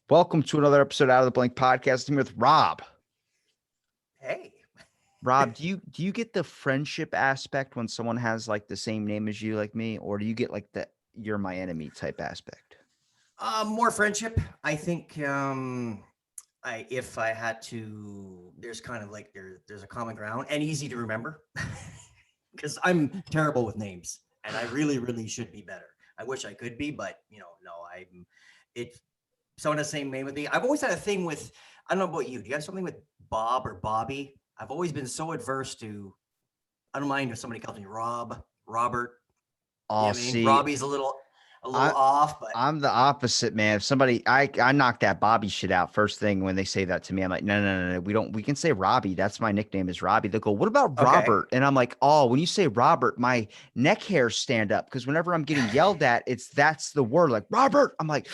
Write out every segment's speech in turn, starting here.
Welcome to another episode Out of the Blank podcast. I'm with Rob. Hey. Rob, do you get the friendship aspect when someone has like the same name as you, like me, or do you get like the you're my enemy type aspect? More friendship. I think if I had to, there's kind of like there's a common ground and easy to remember because I'm terrible with names and I really should be better. I wish I could be, but no, I'm it someone has the same name with me. I've always had a thing with, I don't know about you. Do you have something with Bob or Bobby? I've always been so adverse to, I don't mind if somebody calls me Rob, Robert. Oh, Yeah, I mean, see, Robbie's a little I off, but I'm the opposite, man. If somebody I knock that Bobby shit out first thing when they say that to me. I'm like, no. We can say Robbie. That's my nickname is Robbie. They go, what about okay. Robert? And I'm like, oh, when you say Robert, my neck hairs stand up because whenever I'm getting yelled at, that's the word like Robert. I'm like,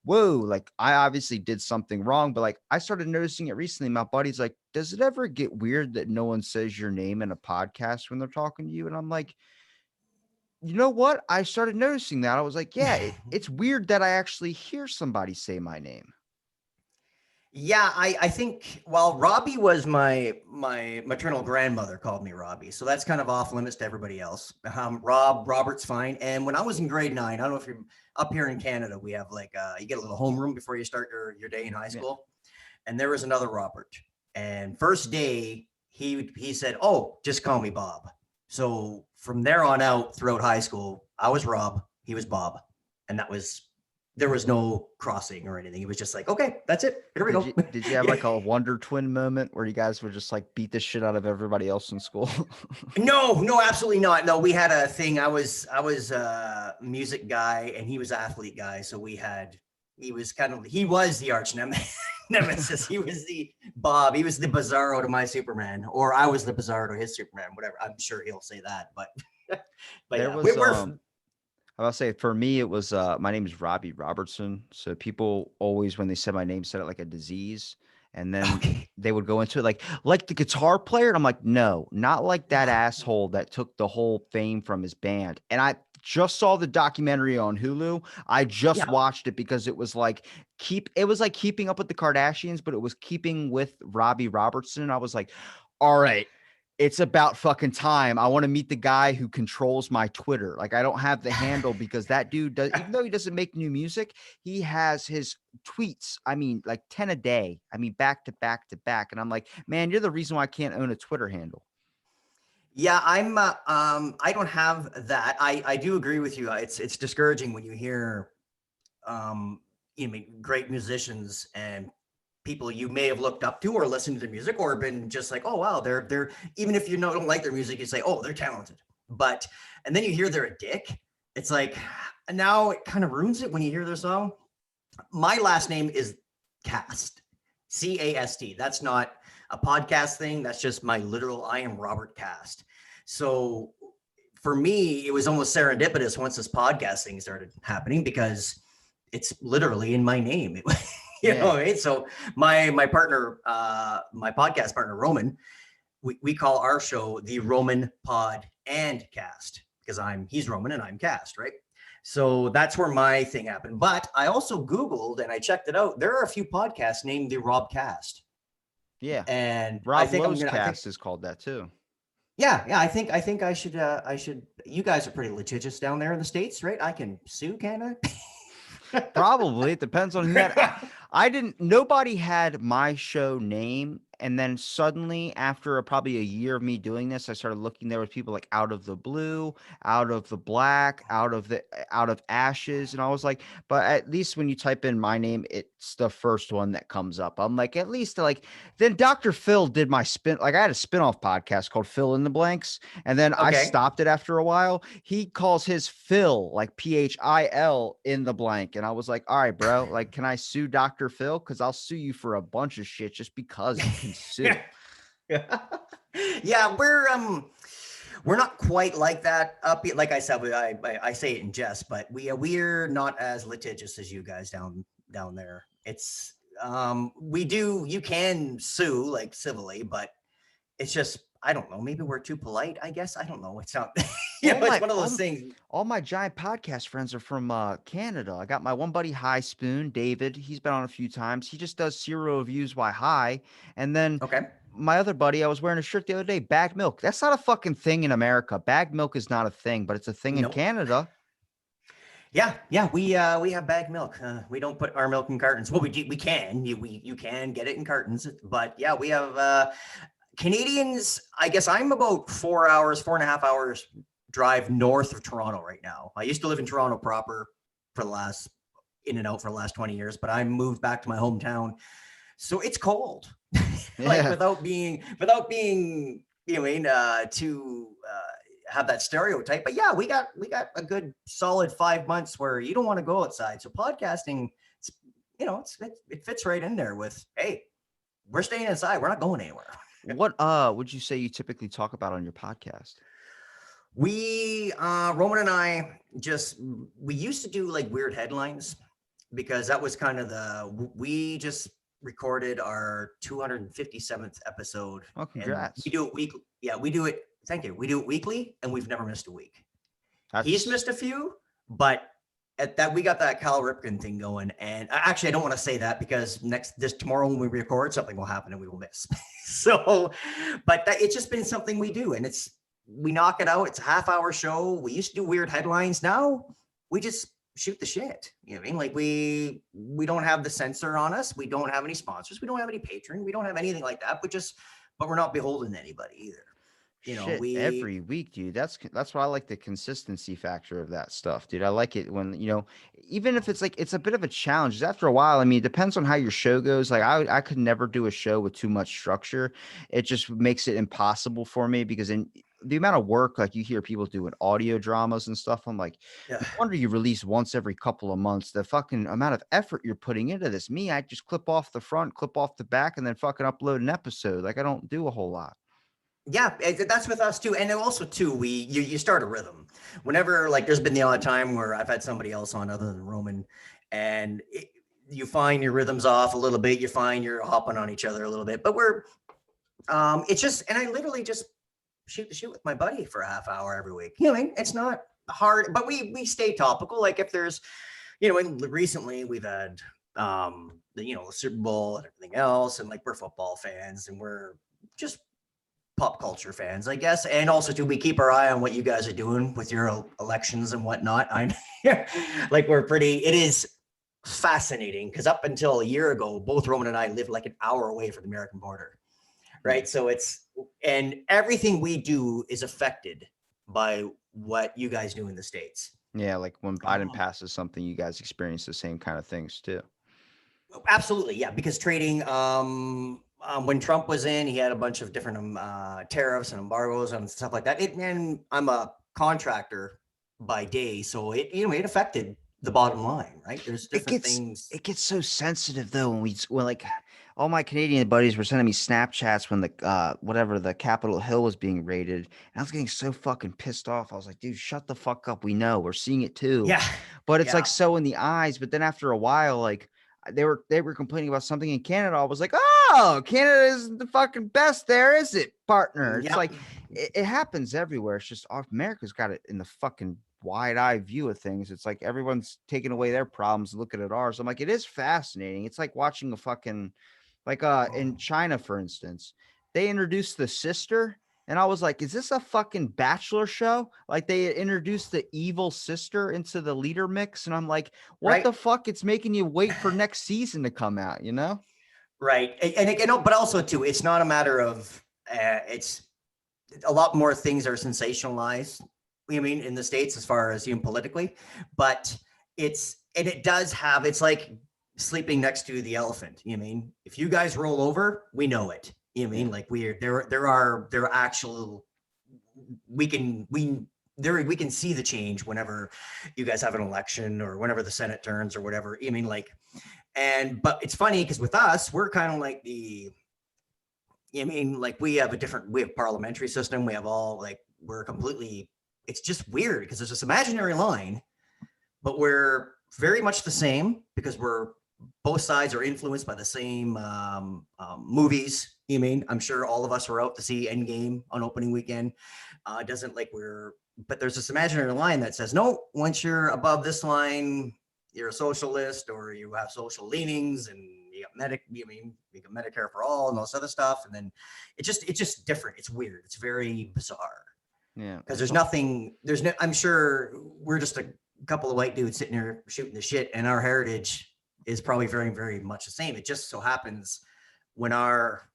whoa, like I obviously did something wrong, but like I started noticing it recently. My buddy's like, does it ever get weird that no one says your name in a podcast when they're talking to you? And I'm like, you know what? I started noticing that. I was like, yeah, it's weird that I actually hear somebody say my name. Yeah, I think well, Robbie was my maternal grandmother called me Robbie, so that's kind of off limits to everybody else. Robert's fine. And when I was in grade 9, I don't know if you're up here in Canada, we have like you get a little homeroom before you start your day in high Yeah. school, and there was another Robert. And first day he said, "Oh, just call me Bob." So from there on out throughout high school, I was Rob, he was Bob, and that was there was no crossing or anything. It was just like, okay, that's it. Here we go. Did you have like a Wonder Twin moment where you guys would just like beat the shit out of everybody else in school? No, absolutely not. No, we had a thing. I was a music guy and he was athlete guy. So he was the arch nemesis. He was the Bob. He was the Bizarro to my Superman, or I was the Bizarro to his Superman. Whatever. I'm sure he'll say that, but but There yeah, was we're I'll say for me it was my name is Robbie Robertson. So people always when they said my name said it like a disease. And then okay. they would go into it like the guitar player. And I'm like, no, not like that asshole that took the whole fame from his band. And I just saw the documentary on Hulu. I just Yeah. watched it because it was like keeping up with the Kardashians, but it was keeping with Robbie Robertson. And I was like, all right, it's about fucking time. I want to meet the guy who controls my Twitter. Like I don't have the handle because that dude does, even though he doesn't make new music, he has his tweets. I mean, like 10 a day. I mean, back to back to back. And I'm like, man, you're the reason why I can't own a Twitter handle. Yeah, I don't have that. I do agree with you. It's discouraging when you hear um, great musicians and people you may have looked up to or listened to their music or been just like, oh wow, they're even if you don't like their music, you say, oh, they're talented. But and then you hear they're a dick. It's like now it kind of ruins it when you hear their song. My last name is Cast, Cast. That's not a podcast thing. That's just my literal. I am Robert Cast. So for me, it was almost serendipitous once this podcast thing started happening because it's literally in my name. You know Yeah. what I mean? So my partner, my podcast partner, Roman, we call our show the Roman Pod and Cast because he's Roman and I'm Cast, right? So that's where my thing happened. But I also Googled and I checked it out. There are a few podcasts named the Rob Cast. Yeah. And I Rob think Lowe's I think cast is called that too. yeah, I think I should you guys are pretty litigious down there in the States, right? I can sue, can I? Probably. It depends on who had. I didn't. Nobody had my show name, and then suddenly, after probably a year of me doing this, I started looking. There was people like Out of the Blue, Out of the Black, Out of Ashes, and I was like, but at least when you type in my name, it's the first one that comes up. I'm like, at least like. Then Dr. Phil did my spin. Like I had a spinoff podcast called Fill in the Blanks, and then I Okay. stopped it after a while. He calls his Phil like Phil in the blank. And I was like, all right, bro, like, can I sue Dr. Phil? Because I'll sue you for a bunch of shit just because you can sue. Yeah, we're not quite like that up here. Like I said, I say it in jest, but we're not as litigious as you guys down there. It's we do you can sue like civilly, but it's just I don't know. Maybe we're too polite. I guess I don't know. It's not. all It's my one of those all, things. all my giant podcast friends are from Canada. I got my one buddy High Spoon, David. He's been on a few times. He just does cereal reviews by High. And then Okay. my other buddy, I was wearing a shirt the other day, Bagged Milk. That's not a fucking thing in America. Bagged Milk is not a thing, but it's a thing in Nope. Canada. Yeah, we have bagged milk. We don't put our milk in cartons. Well, we can. You can get it in cartons, but yeah, we have Canadians. I guess I'm about 4 hours, 4.5 hours drive north of Toronto right now. I used to live in Toronto proper for the last in and out for the last 20 years, but I moved back to my hometown, so it's cold. Like Yeah. without being to have that stereotype. But yeah, we got a good solid 5 months where you don't want to go outside. So podcasting, it's, it fits right in there with, hey, we're staying inside, we're not going anywhere. What would you say you typically talk about on your podcast? We Roman and I we used to do like weird headlines, because that was kind of we just recorded our 257th episode, Oh, and we congrats. do it weekly. Yeah, we do it. Thank you. We do it weekly, and we've never missed a week. He's That's missed a few, but at that we got that Cal Ripken thing going. And actually, I don't want to say that, because this tomorrow when we record, something will happen and we will miss. So, but it's just been something we do, and we knock it out. It's a half-hour show. We used to do weird headlines. Now we just shoot the shit. You know what I mean? Like we don't have the censor on us. We don't have any sponsors. We don't have any patron. We don't have anything like that. But we're not beholden to anybody either. shit We every week, dude. That's why I like the consistency factor of that stuff, dude. I like it when, even if it's like it's a bit of a challenge. 'Cause after a while, I mean, it depends on how your show goes. Like I could never do a show with too much structure. It just makes it impossible for me because in the amount of work, like you hear people doing audio dramas and stuff, I'm like, yeah. no wonder you release once every couple of months. The fucking amount of effort you're putting into this. Me, I just clip off the front, clip off the back, and then fucking upload an episode. Like I don't do a whole lot. Yeah, that's with us too. And then also too, you start a rhythm. Whenever, like, there's been the odd time where I've had somebody else on other than Roman, and you find your rhythms off a little bit. You find you're hopping on each other a little bit. But it's just, and I literally just shoot the shit with my buddy for a half hour every week. You know, what I mean, it's not hard, but we stay topical. Like if there's, and recently we've had the Super Bowl and everything else, and like we're football fans and we're just pop culture fans, I guess. And also too, we keep our eye on what you guys are doing with your elections and whatnot. I'm like, it is fascinating, because up until a year ago, both Roman and I lived like an hour away from the American border. Right. So and everything we do is affected by what you guys do in the States. Yeah, like when Biden Um, passes something, you guys experience the same kind of things too. Absolutely, yeah. Because trading, when Trump was in, he had a bunch of different tariffs and embargoes and stuff like that. And I'm a contractor by day, so it affected the bottom line, right? There's It different gets things. it gets so sensitive though when like all my Canadian buddies were sending me Snapchats when the whatever the Capitol Hill was being raided. And I was getting so fucking pissed off. I was like, dude, shut the fuck up. We know we're seeing it too. Yeah, But it's like yeah, so in the eyes. But then after a while, like they were complaining about something in Canada. I was like, oh, Canada isn't the fucking best there, is it, partner? It's yeah. like it happens everywhere. It's just America's got it in the fucking wide-eye view of things. It's like everyone's taking away their problems and looking at ours. I'm like, it is fascinating. It's like watching a fucking like in China, for instance, they introduced the sister, and I was like, is this a fucking bachelor show? Like they introduced the evil sister into the leader mix, and I'm like, what Right, the fuck? It's making you wait for next season to come out, you know? right. But also too, it's not a matter of it's a lot more things are sensationalized. I mean, in the States, as far as politically, but it does have, it's like sleeping next to the elephant. You know what I mean, if you guys roll over, we know it. You know what I mean, Yeah. like there are actual, we can see the change whenever you guys have an election or whenever the Senate turns or whatever. I mean, like, but it's funny because with us, we're kind of like like we have parliamentary system. We have we're completely, it's just weird because there's this imaginary line, but we're very much the same because both sides are influenced by the same movies. I'm sure all of us were out to see Endgame on opening weekend. Doesn't like but there's this imaginary line that says, no, once you're above this line, you're a socialist or you have social leanings and you got you got Medicare for all and all this other stuff. And then it's just different. It's weird. It's very bizarre. Yeah. Because I'm sure we're just a couple of white dudes sitting here shooting the shit, and our heritage is probably very, very much the same. It just so happens when our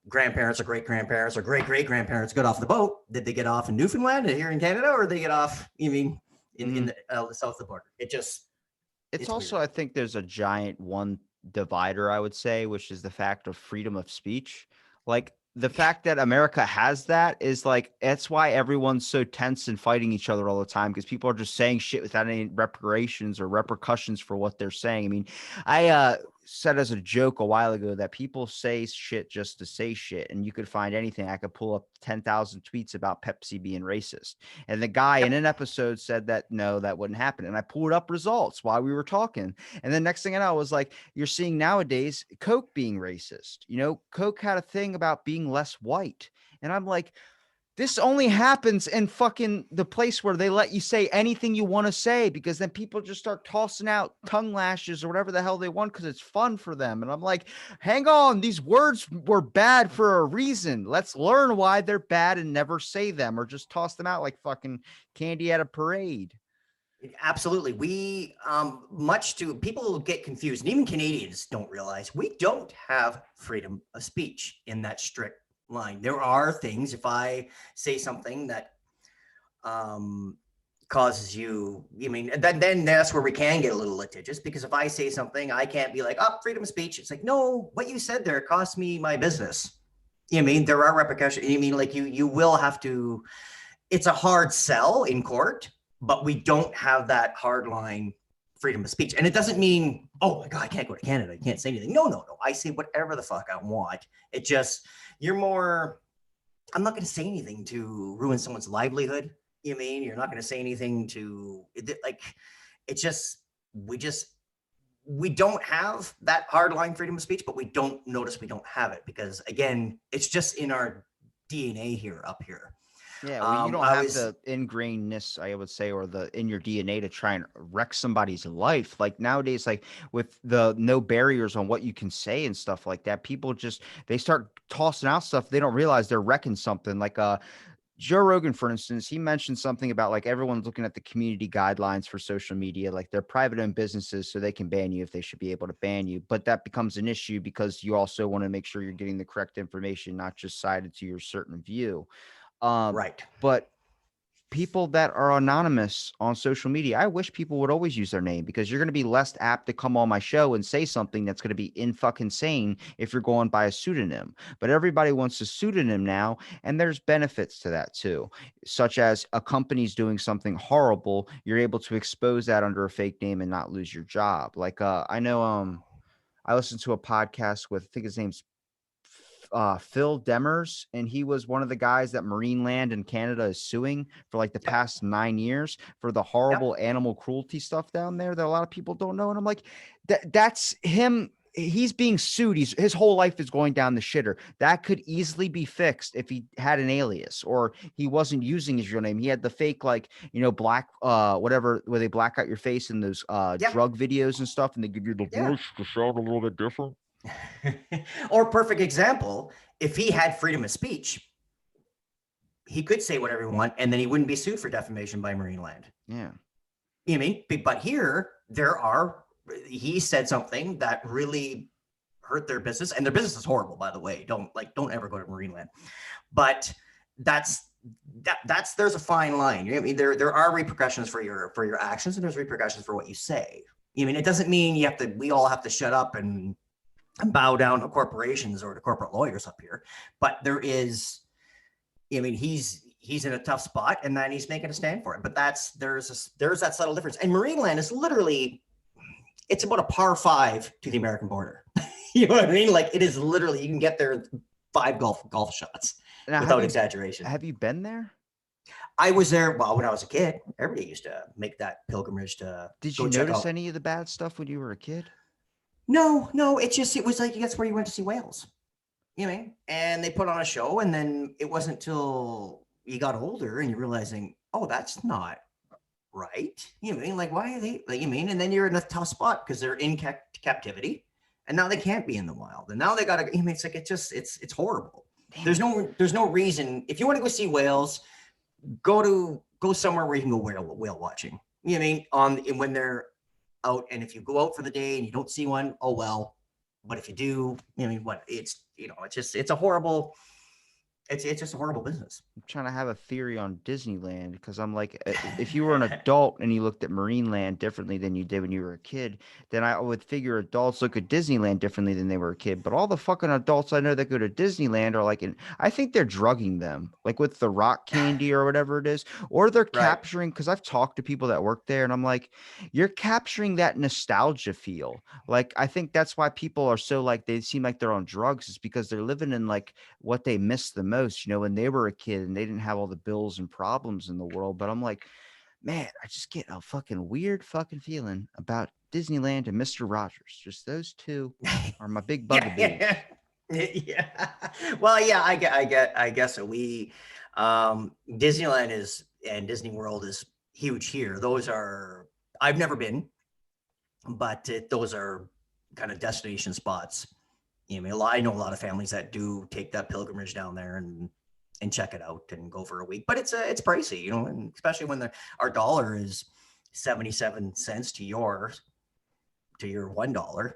grandparents or great grandparents or great great grandparents got off the boat, did they get off in Newfoundland here in Canada, or they get off, in the south of the border? It's also, weird. I think there's a giant one divider, I would say, which is the fact of freedom of speech. Like the fact that America has that is like, that's why everyone's so tense and fighting each other all the time, because people are just saying shit without any reparations or repercussions for what they're saying. I mean, I said as a joke a while ago that people say shit just to say shit, and you could find anything. I could pull up 10,000 tweets about Pepsi being racist. And the guy in an episode said that no, that wouldn't happen. And I pulled up results while we were talking. And then next thing I know, I was like, you're seeing nowadays Coke being racist. Coke had a thing about being less white. And I'm like, this only happens in fucking the place where they let you say anything you want to say, because then people just start tossing out tongue lashes or whatever the hell they want because it's fun for them. And I'm like, hang on, these words were bad for a reason. Let's learn why they're bad and never say them, or just toss them out like fucking candy at a parade. Absolutely. We much to people get confused, and even Canadians don't realize we don't have freedom of speech in that strict line. There are things, if I say something that causes you, then that's where we can get a little litigious, because if I say something, I can't be like, oh, freedom of speech. It's like, no, what you said there cost me my business. There are repercussions. Like you will have to, it's a hard sell in court, but we don't have that hard line freedom of speech. And it doesn't mean, oh my God, I can't go to Canada, I can't say anything. No. I say whatever the fuck I want. It just, I'm not going to say anything to ruin someone's livelihood. You're not going to say anything to, like, it's just, we don't have that hard line freedom of speech, but we don't notice we don't have it because, again, it's just in our DNA up here. Yeah, well, you don't have the ingrainedness, I would say, or the in your DNA to try and wreck somebody's life. Like nowadays, like with the no barriers on what you can say and stuff like that, people they start tossing out stuff. They don't realize they're wrecking something. Like Joe Rogan, for instance, he mentioned something about like everyone's looking at the community guidelines for social media, like they're private owned businesses, so they can ban you if they should be able to ban you. But that becomes an issue because you also want to make sure you're getting the correct information, not just sided to your certain view. Right. But people that are anonymous on social media, I wish people would always use their name, because you're going to be less apt to come on my show and say something that's going to be in fucking sane if you're going by a pseudonym. But everybody wants a pseudonym now, and there's benefits to that too, such as a company's doing something horrible, you're able to expose that under a fake name and not lose your job. Like I know I listened to a podcast with, I think his name's Phil Demers, and he was one of the guys that Marineland in Canada is suing for like the past 9 years for the horrible animal cruelty stuff down there that a lot of people don't know. And I'm like, that's him. He's being sued. His whole life is going down the shitter. That could easily be fixed if he had an alias, or he wasn't using his real name. He had the fake, like, black, whatever, where they black out your face in those drug videos and stuff, and they give you the voice to sound a little bit different. Or perfect example, if he had freedom of speech, he could say whatever he wants, and then he wouldn't be sued for defamation by Marineland. Yeah. But here he said something that really hurt their business, and their business is horrible, by the way. Don't ever go to Marineland. But there's a fine line. There are repercussions for your actions, and there's repercussions for what you say. It doesn't mean we all have to shut up and bow down to corporations or to corporate lawyers up here, but there is, he's in a tough spot, and then he's making a stand for it. But there's that subtle difference. And Marineland is literally, it's about a par 5 to the American border. You know what I mean? Like, it is literally, you can get there 5 golf shots now, without exaggeration. Have you been there? I was there, when I was a kid. Everybody used to make that pilgrimage to. Did you notice any of the bad stuff when you were a kid? No, it was like, that's where you went to see whales, and they put on a show, and then it wasn't till you got older and you're realizing, oh, that's not right. You know what I mean? Like, why are they, like, you mean? And then you're in a tough spot because they're in captivity and now they can't be in the wild. And now they got to, I mean, it's like, it's horrible. Damn. There's no reason. If you want to go see whales, go somewhere where you can go whale watching. You know what I mean? When they're out, and if you go out for the day and you don't see one, oh well. But if you do, I mean, what it's it's a horrible. It's just a horrible business. I'm trying to have a theory on Disneyland because I'm like, if you were an adult and you looked at Marineland differently than you did when you were a kid, then I would figure adults look at Disneyland differently than they were a kid. But all the fucking adults I know that go to Disneyland are like, I think they're drugging them, like with the rock candy or whatever it is, or they're Right. capturing. Because I've talked to people that work there, and I'm like, you're capturing that nostalgia feel. Like I think that's why people are so like they seem like they're on drugs, is because they're living in like what they miss the most, when they were a kid and they didn't have all the bills and problems in the world. But I'm like, man, I just get a fucking weird fucking feeling about Disneyland and Mr. Rogers. Just those two are my big bugaboos. Yeah. Well, yeah, I guess so. Disneyland and Disney World is huge here. Those are, I've never been, but those are kind of destination spots. You know, I know a lot of families that do take that pilgrimage down there and check it out and go for a week, but it's pricey, and especially when our dollar is 77 cents to your $1.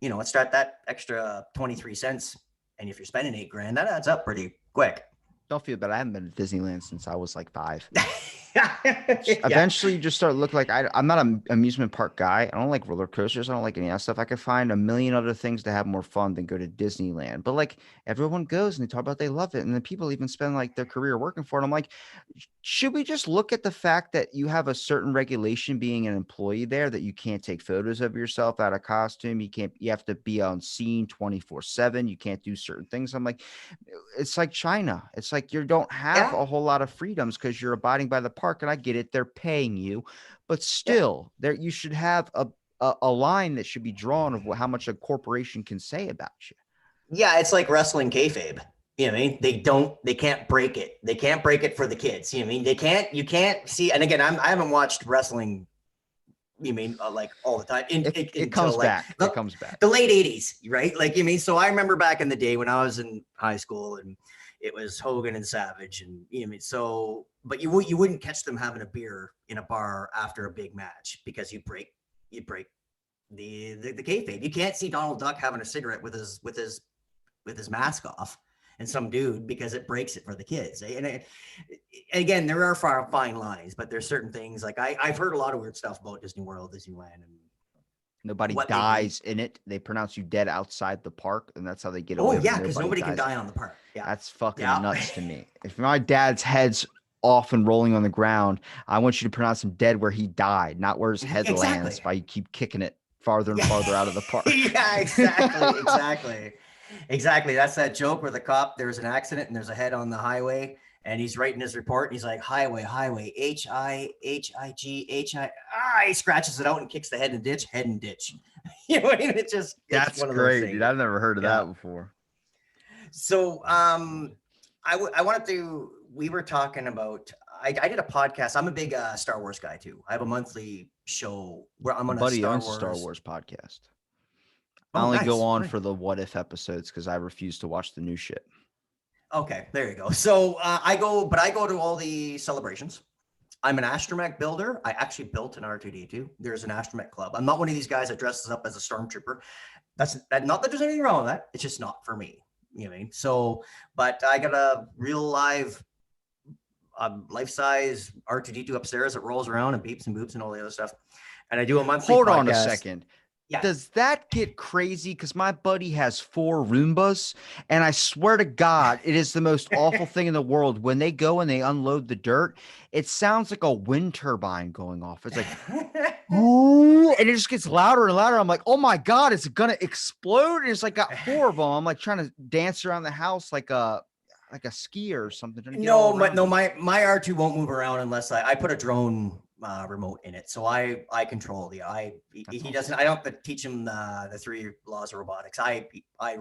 It's that extra 23 cents. And if you're spending $8,000, that adds up pretty quick. Don't feel bad. I haven't been to Disneyland since I was like 5. Yeah. Eventually, you just start looking like I'm not an amusement park guy. I don't like roller coasters. I don't like any of that stuff. I could find a million other things to have more fun than go to Disneyland. But like everyone goes and they talk about they love it, and then people even spend like their career working for it. I'm like, should we just look at the fact that you have a certain regulation being an employee there, that you can't take photos of yourself out of costume? You have to be on scene 24/7. You can't do certain things. I'm like, it's like China. It's like you don't have a whole lot of freedoms because you're abiding by the park. And I get it, they're paying you, but still, there you should have a line that should be drawn of how much a corporation can say about you. Yeah, it's like wrestling kayfabe. You know what I mean? They can't break it. They can't break it for the kids. You know what I mean? You can't see. And again, I haven't watched wrestling. You mean like all the time? It comes back. It comes back. The late 80s, right? Like, you mean? So I remember back in the day when I was in high school and it was Hogan and Savage, and you know what I mean? So, but you wouldn't catch them having a beer in a bar after a big match because you break the kayfabe. You can't see Donald Duck having a cigarette with his mask off and some dude, because it breaks it for the kids. And again, there are fine lines, but there's certain things like I've heard a lot of weird stuff about Disney World, Disneyland, and nobody dies in it. They pronounce you dead outside the park, and that's how they get away. Oh yeah, because nobody can die on the park. Yeah, that's fucking nuts to me. If my dad's head's off and rolling on the ground, I want you to pronounce him dead where he died, not where his head lands by you keep kicking it farther and farther out of the park. Yeah, exactly. That's that joke where the cop, there's an accident and there's a head on the highway and he's writing his report and he's like, highway, HIGHI. He scratches it out and kicks the head in the ditch. You know what I mean? That's great, dude. I've never heard of that before. So I wanted to, we were talking about, I did a podcast. I'm a big Star Wars guy too. I have a monthly show where I'm on a Star Wars podcast. I only go on for the what if episodes because I refuse to watch the new shit. Okay, there you go. So I go to all the celebrations. I'm an astromech builder. I actually built an R2D2. There's an astromech club. I'm not one of these guys that dresses up as a stormtrooper. Not that there's anything wrong with that. It's just not for me. You know what I mean? So, but I got a real life size R2D2 upstairs that rolls around and beeps and boops and all the other stuff. And I do a monthly Hold podcast. On a second. Yeah. Does that get crazy? Because my buddy has 4 Roombas, and I swear to God, it is the most awful thing in the world. When they go and they unload the dirt, it sounds like a wind turbine going off. It's like, ooh, and it just gets louder and louder. I'm like, oh my God, it's gonna explode. And it's like got 4 of them. I'm like trying to dance around the house like a skier or something. No, my R2 won't move around unless I put a drone remote in it. So I control he doesn't, I don't have to teach him the three laws of robotics. I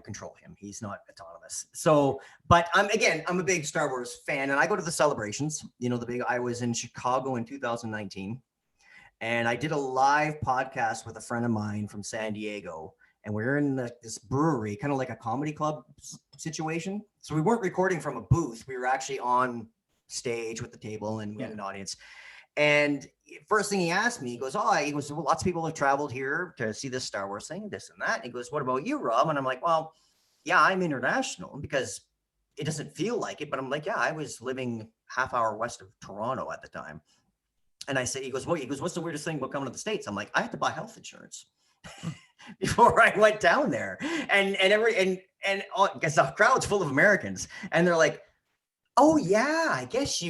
control him. He's not autonomous. So, but I'm a big Star Wars fan, and I go to the celebrations, I was in Chicago in 2019, and I did a live podcast with a friend of mine from San Diego, and we were in this brewery, kind of like a comedy club situation. So we weren't recording from a booth. We were actually on stage with the table, and we had an audience. And first thing he asked me, he goes, well, lots of people have traveled here to see this Star Wars thing, this and that. And he goes, what about you, Rob? And I'm like, well, yeah, I'm international, because it doesn't feel like it. But I'm like, yeah, I was living half hour west of Toronto at the time. And I say, he goes, what's the weirdest thing about coming to the States? I'm like, I had to buy health insurance before I went down there. And because the crowd's full of Americans, and they're like, oh yeah, I guess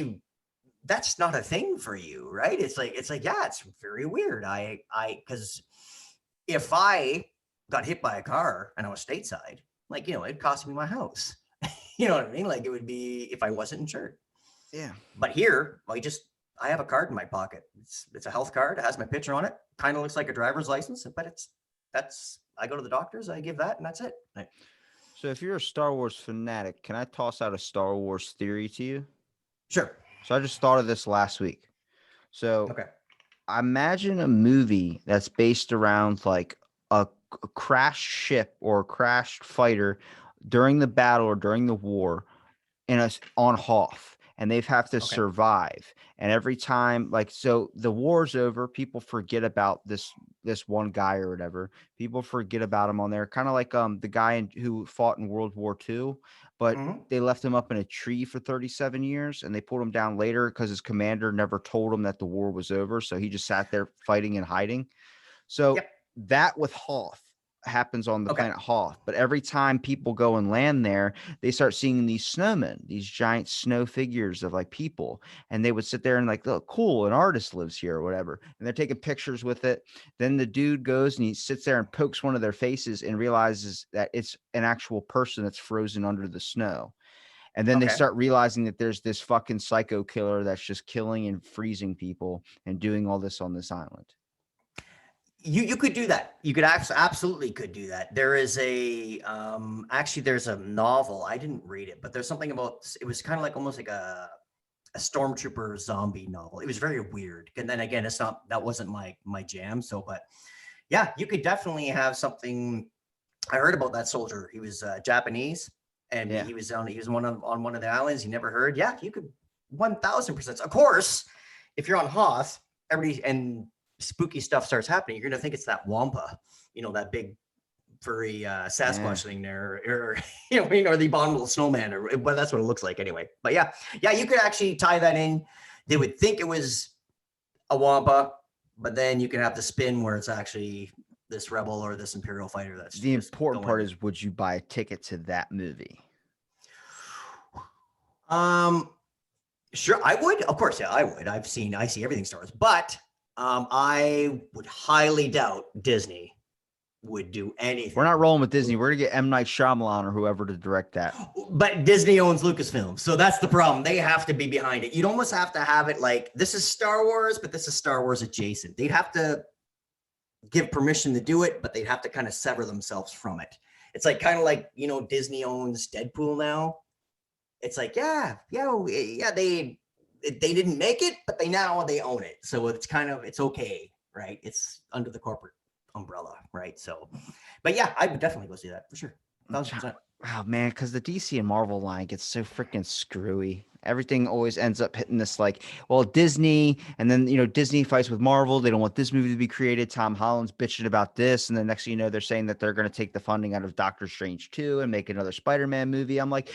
that's not a thing for you, right? It's like, yeah, it's very weird. Because if I got hit by a car and I was stateside, like, it'd cost me my house. You know what I mean? Like, it would be if I wasn't insured. Yeah. But here, I have a card in my pocket. It's a health card. It has my picture on it. Kind of looks like a driver's license, but I go to the doctors, I give that, and that's it. So if you're a Star Wars fanatic, can I toss out a Star Wars theory to you? Sure. So I just thought of this last week. So Okay. imagine a movie that's based around like a crashed ship or a crashed fighter during the battle or during the war on Hoth, and they've have to survive. And every time, so the war's over, people forget about this one guy or whatever. People forget about him on there, kind of like the guy who fought in World War II, but they left him up in a tree for 37 years, and they pulled him down later because his commander never told him that the war was over. So he just sat there fighting and hiding. So that with Hoth happens on the planet Hoth, but every time people go and land there, they start seeing these snowmen, these giant snow figures of like people, and they would sit there and like, look, cool, an artist lives here or whatever, and they're taking pictures with it. Then the dude goes and he sits there and pokes one of their faces and realizes that it's an actual person that's frozen under the snow. And then they start realizing that there's this fucking psycho killer that's just killing and freezing people and doing all this on this island. You could do that. You could absolutely could do that. There is actually there's a novel. I didn't read it, but there's something about, it was kind of like almost like a stormtrooper zombie novel. It was very weird. And then again, that wasn't my jam. So, but yeah, you could definitely have something. I heard about that soldier. He was Japanese, and he was on one of the islands. You never heard. Yeah, you could 1000%. Of course, if you're on Hoth, and spooky stuff starts happening, you're going to think it's that Wampa, that big furry Sasquatch thing there, or the abominable snowman, but that's what it looks like anyway. But yeah, you could actually tie that in. They would think it was a Wampa, but then you can have the spin where it's actually this rebel or this Imperial fighter. That's the important part is, would you buy a ticket to that movie? Sure, I would. Of course, yeah, I would. I see everything Star Wars, but I would highly doubt Disney would do anything. We're not rolling with Disney. We're gonna get M. Night Shyamalan or whoever to direct that. But Disney owns Lucasfilm, so that's the problem. They have to be behind it. You'd almost have to have it like, this is Star Wars, but this is Star Wars adjacent. They'd have to give permission to do it, but they'd have to kind of sever themselves from it. It's like kind of like, Disney owns Deadpool now. It's like, they didn't make it, but they own it. So it's okay, right? It's under the corporate umbrella, right? So, but yeah, I would definitely go see that for sure. 1,000%. Oh man, because the DC and Marvel line gets so freaking screwy. Everything always ends up hitting this like, well, Disney, and then Disney fights with Marvel. They don't want this movie to be created. Tom Holland's bitching about this, and then next thing you know, they're saying that they're going to take the funding out of Doctor Strange 2 and make another Spider-Man movie. I'm like,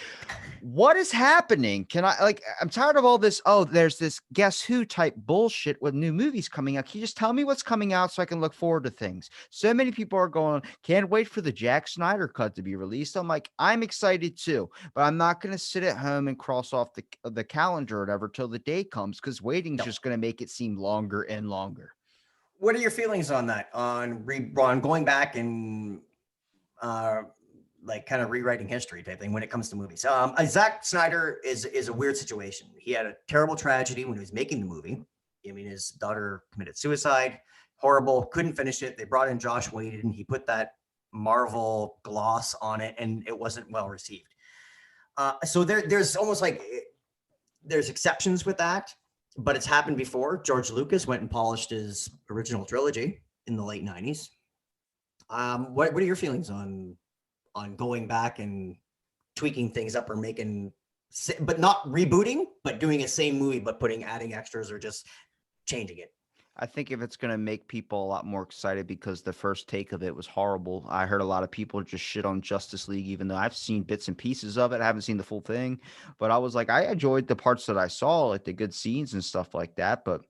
what is happening? I'm tired of all this. Oh, there's this Guess Who type bullshit with new movies coming out. Can you just tell me what's coming out so I can look forward to things? So many people are going, can't wait for the Jack Snyder cut to be released. I'm like, I'm excited too, but I'm not going to sit at home and cross off the calendar or whatever till the day comes, because waiting is just going to make it seem longer and longer. What are your feelings on that? On going back and kind of rewriting history type thing when it comes to movies? Zack Snyder is a weird situation. He had a terrible tragedy when he was making the movie, I mean, his daughter committed suicide. Horrible. Couldn't finish it. They brought in Josh Whedon. He put that Marvel gloss on it, and it wasn't well received. So there's almost like there's exceptions with that, but it's happened before. George Lucas went and polished his original trilogy in the late '90s. What are your feelings on going back and tweaking things up or making, but not rebooting, but doing a same movie, but adding extras or just changing it? I think if it's going to make people a lot more excited because the first take of it was horrible. I heard a lot of people just shit on Justice League, even though I've seen bits and pieces of it. I haven't seen the full thing, but I was like, I enjoyed the parts that I saw, like the good scenes and stuff like that. But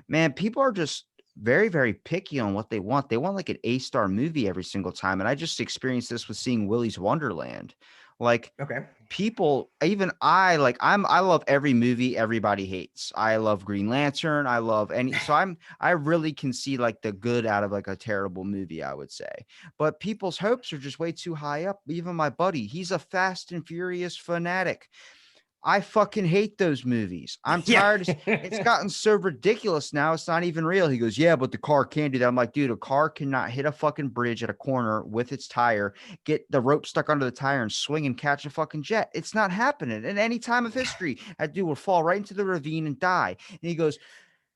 man, people are just very, very picky on what they want. They want like an A-star movie every single time. And I just experienced this with seeing Willy's Wonderland. Like, Okay. people, even I, like, I love every movie everybody hates. I love Green Lantern. I love I really can see like the good out of like a terrible movie, I would say. But people's hopes are just way too high up. Even my buddy, he's a Fast and Furious fanatic. I fucking hate those movies. I'm Yeah. tired. It's gotten so ridiculous now. It's not even real. He goes, yeah, but the car can do that. I'm like, dude, a car cannot hit a fucking bridge at a corner with its tire, get the rope stuck under the tire and swing and catch a fucking jet. It's not happening in any time of history. That dude will fall right into the ravine and die. And he goes,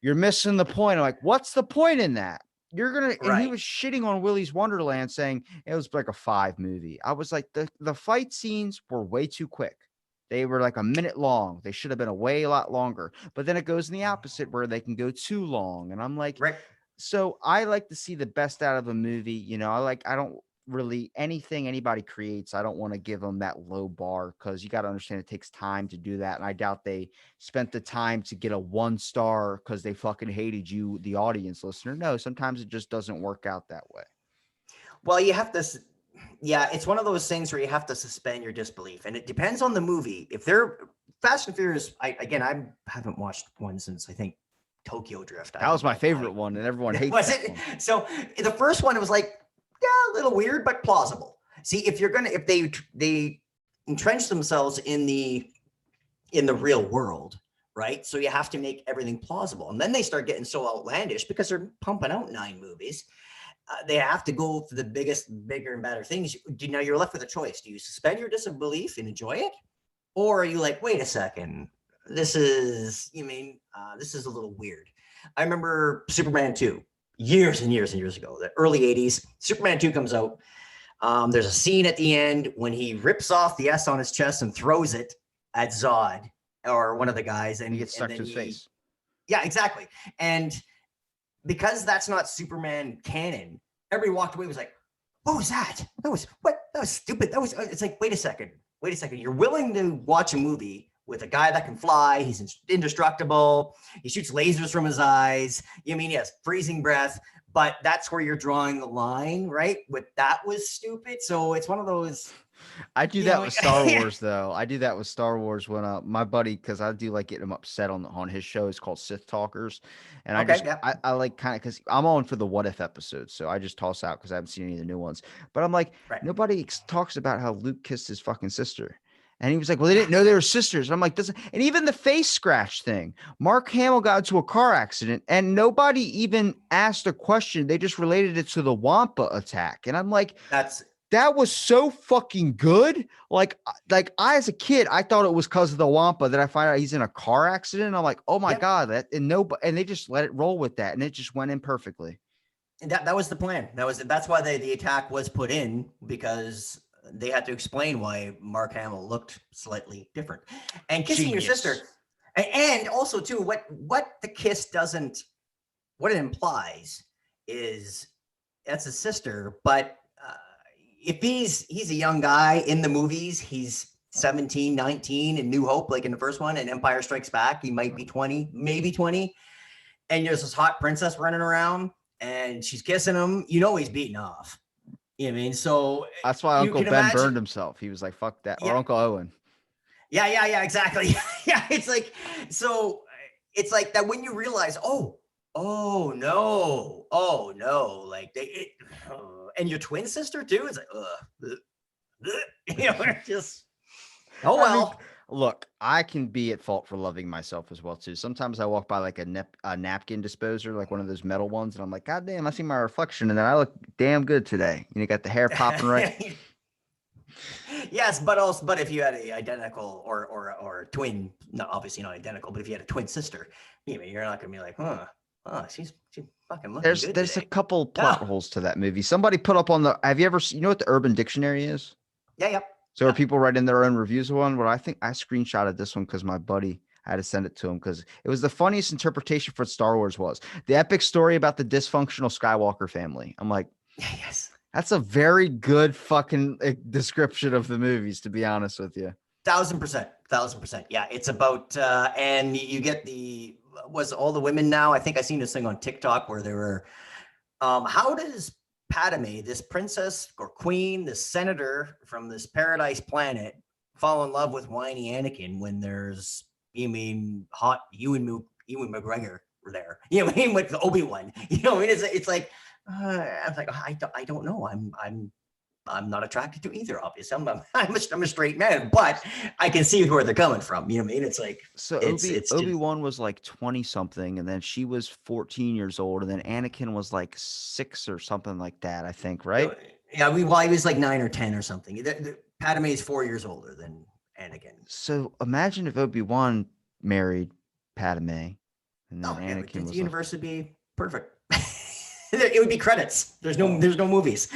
you're missing the point. I'm like, what's the point in that? You're gonna, and he Right. was shitting on Willy's Wonderland, saying it was like a 5 movie. I was like, the fight scenes were way too quick. They were like a minute long. They should have been a way a lot longer. But then it goes in the opposite where they can go too long. And I'm like, Right. so I like to see the best out of a movie. You know, I don't really, anything anybody creates, I don't want to give them that low bar, because you got to understand it takes time to do that. And I doubt they spent the time to get a 1 star because they fucking hated you, the audience listener. No, sometimes it just doesn't work out that way. Well, you have to, yeah, it's one of those things where you have to suspend your disbelief, and it depends on the movie. If they're Fast and Furious, I haven't watched one since I think Tokyo Drift. That was my favorite one, and everyone hates Was that it? one. So the first one, it was like, yeah, a little weird, but plausible. See, if they entrench themselves in the real world, right? So you have to make everything plausible, and then they start getting so outlandish because they're pumping out 9 movies. They have to go for the biggest, bigger, and better things. Now you're left with a choice. Do you suspend your disbelief and enjoy it? Or are you like, wait a second, this is a little weird. I remember Superman 2 years and years and years ago, the early 80s. Superman 2 comes out. There's a scene at the end when he rips off the S on his chest and throws it at Zod or one of the guys. And he gets stuck to his face. Yeah, exactly. And because that's not Superman canon, everybody walked away, was like, what was that? That was stupid. It's like, wait a second. You're willing to watch a movie with a guy that can fly. He's indestructible. He shoots lasers from his eyes. You mean, he has freezing breath, but that's where you're drawing the line, right? That was stupid. So it's one of those. I do that with Star Wars, though. I do that with Star Wars when my buddy, because I do like getting him upset on his show. It's called Sith Talkers, and I like kind of, because I'm on for the what if episodes, so I just toss out because I haven't seen any of the new ones. But I'm like, nobody talks about how Luke kissed his fucking sister. And he was like, well, they didn't know they were sisters. And I'm like, and even the face scratch thing, Mark Hamill got into a car accident and nobody even asked a question. They just related it to the Wampa attack. And I'm like, that was so fucking good. Like I, as a kid, I thought it was because of the Wampa that I find out he's in a car accident. I'm like, oh my God, and they just let it roll with that. And it just went in perfectly. And that was the plan. That's why the attack was put in, because they had to explain why Mark Hamill looked slightly different. And kissing your sister, and also too, what the kiss doesn't, what it implies is that's a sister. But if he's a young guy in the movies, he's 17, 19 in New Hope, like in the first one, and Empire Strikes Back, he might be 20, maybe 20. And there's this hot princess running around and she's kissing him. You know, he's beating off. You know what I mean? So that's why Uncle Ben burned himself. He was like, fuck that. Or Uncle Owen. Yeah, exactly. Yeah, it's like, so it's like that when you realize, oh no, like and your twin sister too. It's like, you know, just, oh well. Look, I can be at fault for loving myself as well too. Sometimes I walk by like a napkin disposer, like one of those metal ones, and I'm like, God damn, I see my reflection, and then I look damn good today. You know, got the hair popping right. Yes, but also, but if you had a identical or twin, no, obviously not identical, but if you had a twin sister, you're not gonna be like, she's fucking looking good There's a today. couple No, plot holes to that movie. Somebody put up on the. Have you ever? You know what the Urban Dictionary is? yeah, yep, So are yeah. people writing their own reviews of one? Well, I think I screenshotted this one because my buddy I had to send it to him because it was the funniest interpretation for what Star Wars was. The epic story about the dysfunctional Skywalker family. I'm like, Yes, that's a very good fucking description of the movies, to be honest with you. 1,000%. Yeah, it's about and you get was all the women now. I think I seen this thing on TikTok where they were, how does Padme, this princess or queen, this senator from this paradise planet, fall in love with whiny Anakin when there's hot Ewan McGregor there? You know what I mean, with Obi-Wan. You know what I mean? It's like I'm like I don't know. I'm not attracted to either. Obviously, I'm a straight man, but I can see where they're coming from. You know what I mean? It's like So it's just Obi-Wan was like 20 something, and then she was 14 years old, and then Anakin was like 6 or something like that, I think, right? yeah. He was like 9 or 10 or something. Padme is 4 years older than Anakin. So imagine if Obi-Wan married Padme, and then Oh yeah, Anakin the was like, universe would be perfect. It would be credits. There's no movies.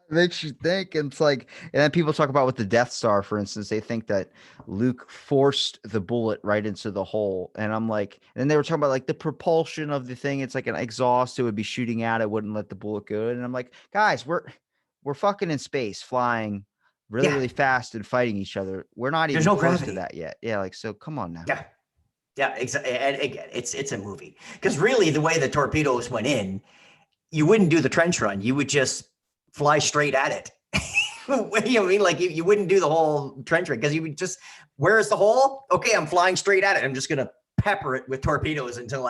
makes you think. And it's like, and then people talk about with the Death Star, for instance, they think that Luke forced the bullet right into the hole. And I'm like, and then they were talking about like the propulsion of the thing. It's like an exhaust. It would be shooting out. It wouldn't let the bullet go. And I'm like, guys, we're fucking in space, flying really, Yeah, really fast and fighting each other. We're not there's even no close to gravity. that yet. Yeah, like so. Come on now. Yeah, yeah, exactly. And again, it's a movie because really the way the torpedoes went in, you wouldn't do the trench run. You would just fly straight at it. You know what I mean? Like you wouldn't do the whole trench run because you would just, where's the hole? Okay, I'm flying straight at it. I'm just gonna pepper it with torpedoes until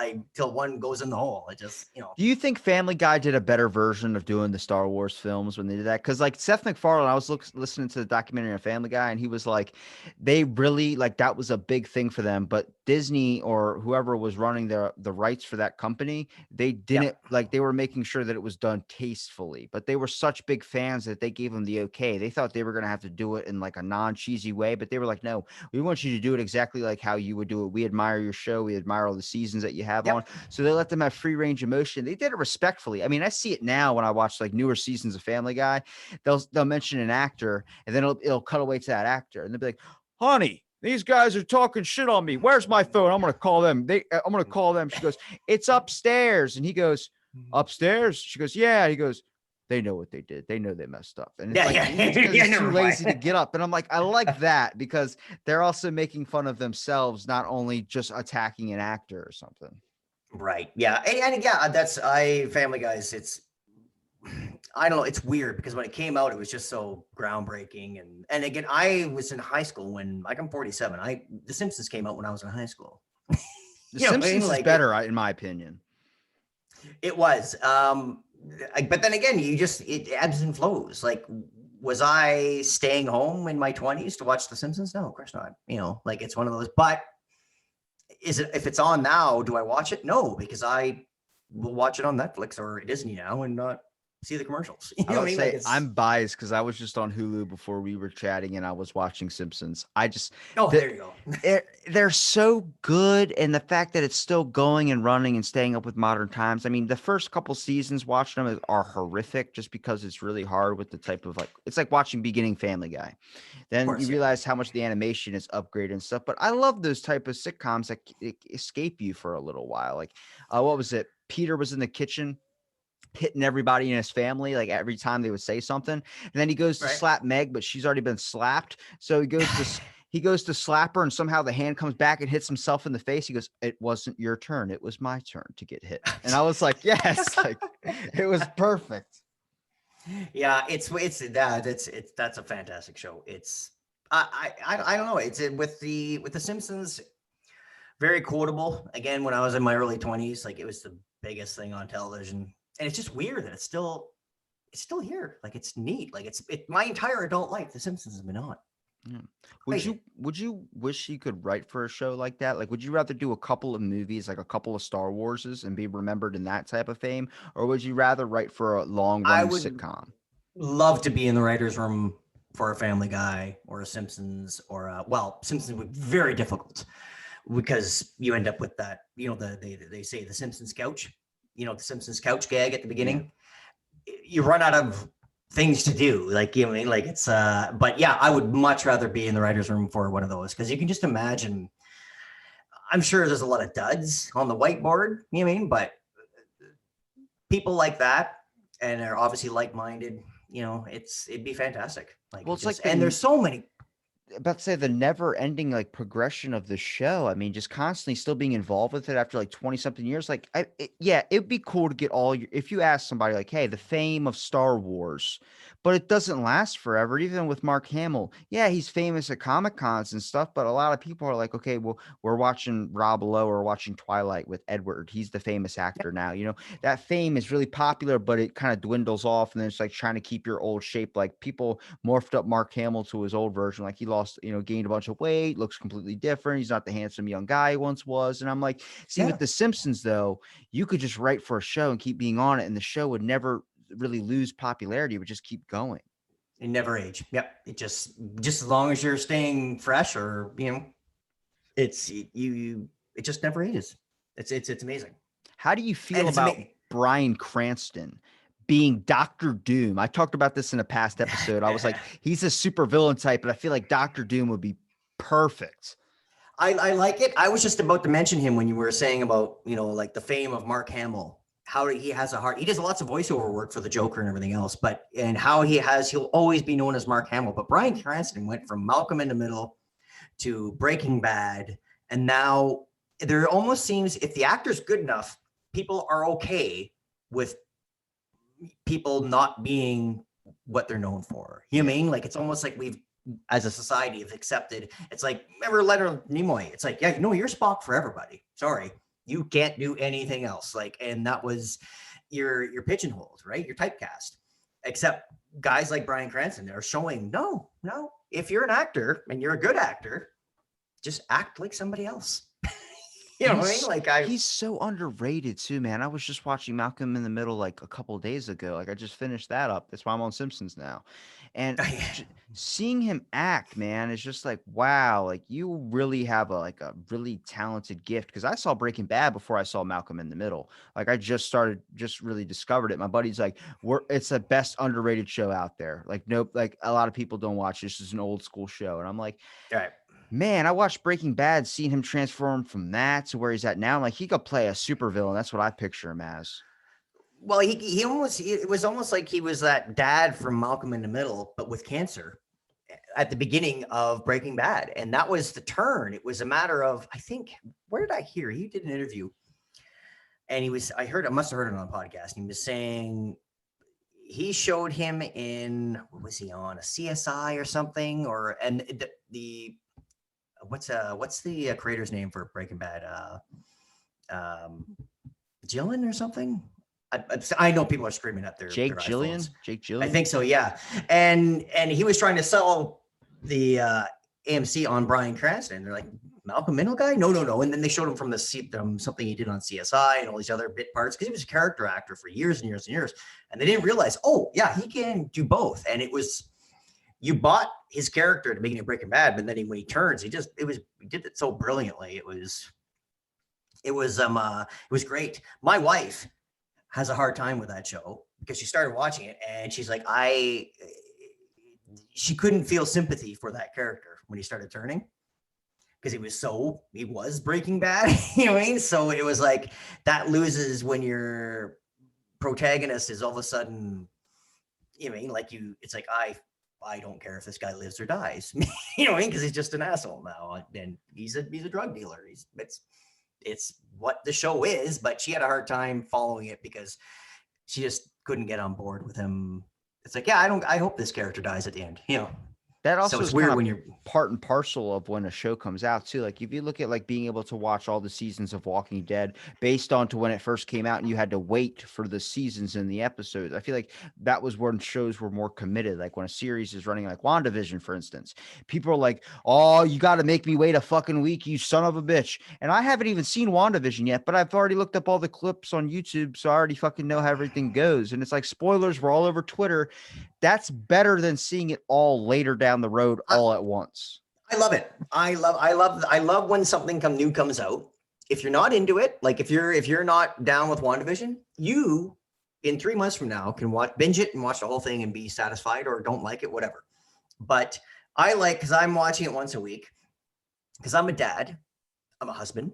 one goes in the hole. It just, Do you think Family Guy did a better version of doing the Star Wars films when they did that? Because like Seth MacFarlane, I was listening to the documentary on Family Guy, and he was like, they really like that was a big thing for them. But Disney or whoever was running the rights for that company, they yeah, didn't like they were making sure that it was done tastefully. But they were such big fans that they gave them the okay. They thought they were gonna have to do it in like a non-cheesy way, but they were like, no, we want you to do it exactly like how you would do it. We admire your show. We admire all the seasons that you have on. yep, So they let them have free range of motion. They did it respectfully. I mean, I see it now when I watch like newer seasons of Family Guy. They'll mention an actor, and then it'll cut away to that actor, and they'll be like, "Honey, these guys are talking shit on me. Where's my phone? I'm gonna call them. I'm gonna call them." She goes, "It's upstairs," and he goes, "Upstairs?" She goes, "Yeah." He goes, "They know what they did. They know they messed up." And it's yeah, like yeah, it's because yeah. he's too Never lazy to mind. get up. And I'm like, I like that because they're also making fun of themselves, not only just attacking an actor or something. Right. Yeah. And yeah, I Family Guys. It's I don't know. It's weird because when it came out, it was just so groundbreaking. And again, I was in high school when like I'm 47. The Simpsons came out when I was in high school. The You know what I mean? Simpsons is Like better, in my opinion. it was. But then again, it ebbs and flows. Like, was I staying home in my 20s to watch The Simpsons? No, of course not. Like it's one of those. But if it's on now, do I watch it? No, because I will watch it on Netflix or Disney now and not see the commercials. You I know what would I mean? Like say it's I'm biased because I was just on Hulu before we were chatting and I was watching Simpsons. I just oh, the, there you go. they're so good, and the fact that it's still going and running and staying up with modern times. I mean, the first couple seasons watching them are horrific just because it's really hard with the type of like it's like watching beginning Family Guy. Of Then you course, yeah. realize how much the animation is upgraded and stuff. But I love those type of sitcoms that escape you for a little while. Like, what was it? Peter was in the kitchen hitting everybody in his family like every time they would say something, and then he goes to Right. slap Meg, but she's already been slapped, so he goes to slap her, and somehow the hand comes back and hits himself in the face. He goes, "It wasn't your turn, it was my turn to get hit." And I was like, yes, like it was perfect. Yeah, it's that's a fantastic show. It's I don't know. It's with the Simpsons, very quotable. Again, when I was in my early 20s, like it was the biggest thing on television. And it's just weird that it's still here. Like it's neat. Like my entire adult life, The Simpsons has been on. Yeah. Crazy. Would you wish you could write for a show like that? Like, would you rather do a couple of movies, like a couple of Star Warses, and be remembered in that type of fame, or would you rather write for a long I running would sitcom? love to be in the writers' room for a Family Guy or a Simpsons or well, Simpsons would be very difficult because you end up with that. They say the Simpsons couch. The Simpsons couch gag at the Yeah. beginning. You run out of things to do. Like you know what I mean? Like it's but yeah, I would much rather be in the writers' room for one of those because you can just imagine. I'm sure there's a lot of duds on the whiteboard. You know what I mean? But people like that and are obviously like-minded, it'd be fantastic. Like Well, it it's like just and there's so many. about to say the never ending like progression of the show. I mean, just constantly still being involved with it after like 20 something years. Like, yeah, it'd be cool to get all your, if you ask somebody like, hey, the fame of Star Wars, but it doesn't last forever. Even with Mark Hamill, yeah, he's famous at Comic Cons and stuff, but a lot of people are like, okay, well, we're watching Rob Lowe or watching Twilight with Edward. He's the famous actor now. That fame is really popular, but it kind of dwindles off. And then it's like trying to keep your old shape. Like people morphed up Mark Hamill to his old version. Like he lost, gained a bunch of weight, looks completely different. He's not the handsome young guy he once was. And I'm like, see, with Yeah, The Simpsons, though, you could just write for a show and keep being on it, and the show would never really lose popularity. It would just keep going. it never age. Yep, it just as long as you're staying fresh, or it's it just never ages. It's amazing, How do you and feel it's about amazing. Bryan Cranston being Doctor Doom? I talked about this in a past episode. I was like, he's a super villain type, but I feel like Doctor Doom would be perfect. I like it. I was just about to mention him when you were saying about, like the fame of Mark Hamill, how he has a heart. He does lots of voiceover work for the Joker and everything else, and how he'll always be known as Mark Hamill. But Bryan Cranston went from Malcolm in the Middle to Breaking Bad. And now there almost seems if the actor's good enough, people are okay with people not being what they're known for. You know what I Yeah. mean? Like it's almost like we've as a society have accepted. It's like remember Leonard Nimoy. It's like, yeah, you're Spock for everybody. Sorry. You can't do anything else. Like, and that was your pigeonholed, right? Your typecast. Except guys like Bryan Cranston are showing no. If you're an actor and you're a good actor, just act like somebody else. You know what I mean? Like He's so underrated too, man. I was just watching Malcolm in the Middle like a couple of days ago. Like I just finished that up. That's why I'm on Simpsons now. And seeing him act, man, is just like wow, like you really have a really talented gift because I saw Breaking Bad before I saw Malcolm in the Middle. Like I just really discovered it. My buddy's like, it's the best underrated show out there. Like nope, like a lot of people don't watch this. Is an old school show. And I'm like, all right. man, I watched Breaking Bad, seeing him transform from that to where he's at now. Like he could play a supervillain. That's what I picture him as. Well, it was almost like he was that dad from Malcolm in the Middle, but with cancer at the beginning of Breaking Bad. And that was the turn. It was a matter of, I think, where did I hear? He did an interview and I must have heard it on a podcast. He was saying he showed him in, what was he on? A CSI or something? And the what's the creator's name for Breaking Bad? Um, Gillen or something? I know people are screaming at their iPhones. Jake I Gillian. think so, yeah. And he was trying to sell the AMC on Bryan Cranston. They're like, Malcolm Middle guy? No. And then they showed him from something he did on CSI and all these other bit parts because he was a character actor for years and years and years. And they didn't realize, oh yeah, he can do both. And it was you bought his character at the beginning of Breaking Bad, but then when he turns, he did it so brilliantly. It was great. My wife has a hard time with that show because she started watching it and she's like, she couldn't feel sympathy for that character when he started turning because he was Breaking Bad, you know what I mean? So it was like that loses when your protagonist is all of a sudden, you know what I mean? Like it's like, I don't care if this guy lives or dies, you know what I mean? Because he's just an asshole now and he's a drug dealer. It's what the show is, but she had a hard time following it because she just couldn't get on board with him. It's like, yeah, I hope this character dies at the end, That So also it's is kind weird of when you're, part and parcel of when a show comes out too. Like if you look at like being able to watch all the seasons of Walking Dead based on to when it first came out and you had to wait for the seasons and the episodes. I feel like that was when shows were more committed. Like when a series is running like WandaVision, for instance, people are like, "Oh, you got to make me wait a fucking week, you son of a bitch." And I haven't even seen WandaVision yet, but I've already looked up all the clips on YouTube, so I already fucking know how everything goes. And it's like spoilers were all over Twitter. That's better than seeing it all later down the road I, all at once. I love it. I love when something new comes out. If you're not into it, like if you're not down with WandaVision, you in 3 months from now can binge it and watch the whole thing and be satisfied, or don't like it, whatever. But I like, because I'm watching it once a week, because I'm a dad, I'm a husband,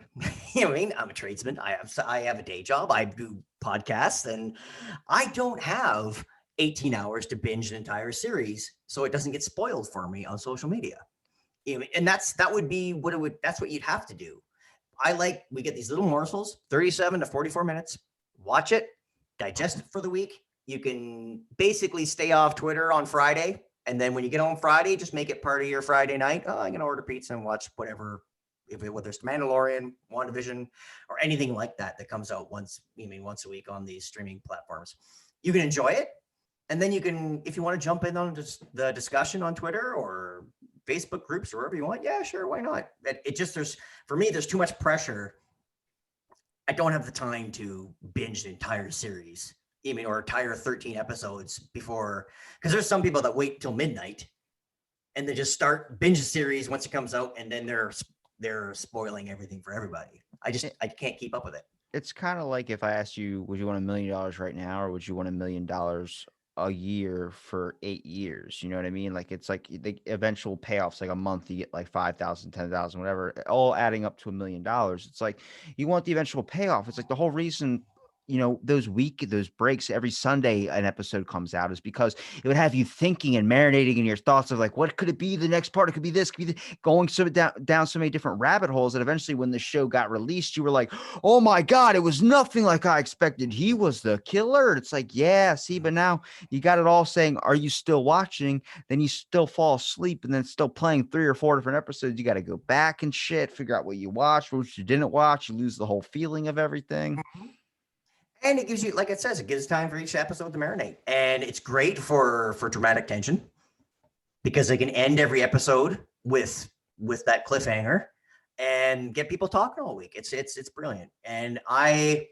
you know what I mean? I'm a tradesman. I have a day job. I do podcasts, and I don't have 18 hours to binge an entire series, so it doesn't get spoiled for me on social media. You know, and that would be what it would. That's what you'd have to do. We get these little morsels, 37 to 44 minutes. Watch it, digest it for the week. You can basically stay off Twitter on Friday, and then when you get home Friday, just make it part of your Friday night. Oh, I'm gonna order pizza and watch whatever, whether it's Mandalorian, WandaVision, or anything like that comes out once a week on these streaming platforms. You can enjoy it, and then you can, if you want to jump in on the discussion on Twitter or Facebook groups or wherever you want, yeah, sure, why not? It just, for me, there's too much pressure. I don't have the time to binge the entire series, or entire 13 episodes before, because there's some people that wait till midnight and they just start binge a series once it comes out, and then they're spoiling everything for everybody. I can't keep up with it. It's kind of like if I asked you, would you want $1 million right now, or would you want $1 million a year for 8 years? You know what I mean? Like it's like the eventual payoffs, like a month, you get like 5,000, 10,000, whatever, all adding up to $1 million. It's like you want the eventual payoff. It's like the whole reason. Those breaks every Sunday an episode comes out is because it would have you thinking and marinating in your thoughts of like, what could it be? The next part, it could be this, could be going so down so many different rabbit holes that eventually when the show got released, you were like, oh my God, it was nothing like I expected. He was the killer. It's like, yeah, see, but now you got it all saying, are you still watching? Then you still fall asleep and then still playing 3 or 4 different episodes. You got to go back and shit, figure out what you watched, what you didn't watch. You lose the whole feeling of everything. And it gives you, like it says, it gives time for each episode to marinate. And it's great for dramatic tension, because they can end every episode with that cliffhanger and get people talking all week. It's brilliant. And I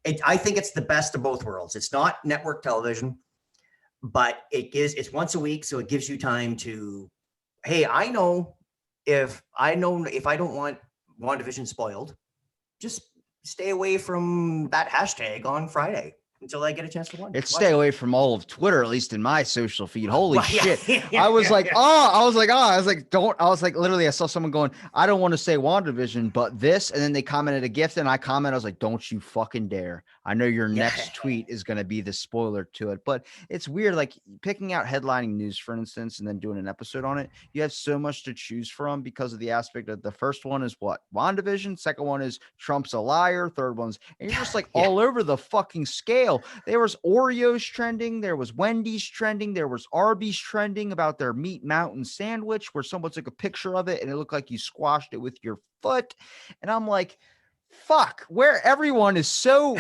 think it's the best of both worlds. It's not network television, but it's once a week, so it gives you time to, hey, I know if I don't want WandaVision spoiled, just stay away from that hashtag on Friday until I get a chance to watch. Stay away from all of Twitter, at least in my social feed. Holy Well, yeah, shit. yeah, I was yeah, like, yeah. literally, I saw someone going, I don't want to say WandaVision, but this. And then they commented a gift and I commented, I was like, don't you fucking dare. I know your next tweet is going to be the spoiler to it. But it's weird, like picking out headlining news, for instance, and then doing an episode on it. You have so much to choose from because of the aspect of the first one is what? WandaVision. Second one is Trump's a liar. Third one's, and you're just like Yeah. all over the fucking scale. There was Oreos trending. There was Wendy's trending. There was Arby's trending about their Meat Mountain sandwich where someone took a picture of it and it looked like you squashed it with your foot. And I'm like, fuck, where everyone is so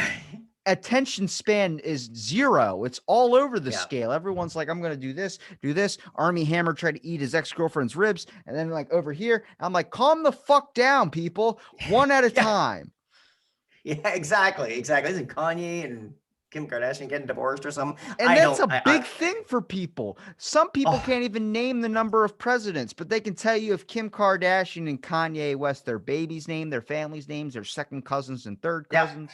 attention span is zero. It's all over the scale. Everyone's like, I'm going to do this. Army Hammer tried to eat his ex-girlfriend's ribs. And then like over here, I'm like, calm the fuck down, people. One at a time. Yeah, exactly. Isn't Kanye and Kim Kardashian getting divorced or something? And that's a big thing for people. Some people can't even name the number of presidents, but they can tell you if Kim Kardashian and Kanye West, their baby's name, their family's names, their second cousins and third cousins.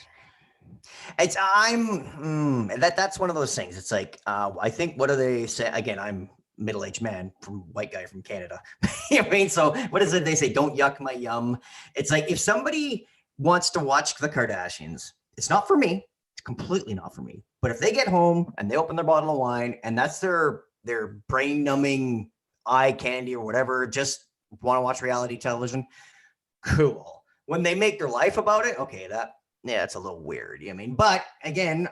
That's one of those things. It's like, I think, what do they say? Again, I'm middle-aged man white guy from Canada. You know what I mean? So what is it? They say, don't yuck my yum. It's like, if somebody wants to watch the Kardashians, it's not for me. It's completely not for me. But if they get home and they open their bottle of wine and that's their brain numbing eye candy or whatever, just want to watch reality television, cool. When they make their life about it, okay, it's a little weird. You know what I mean? But again,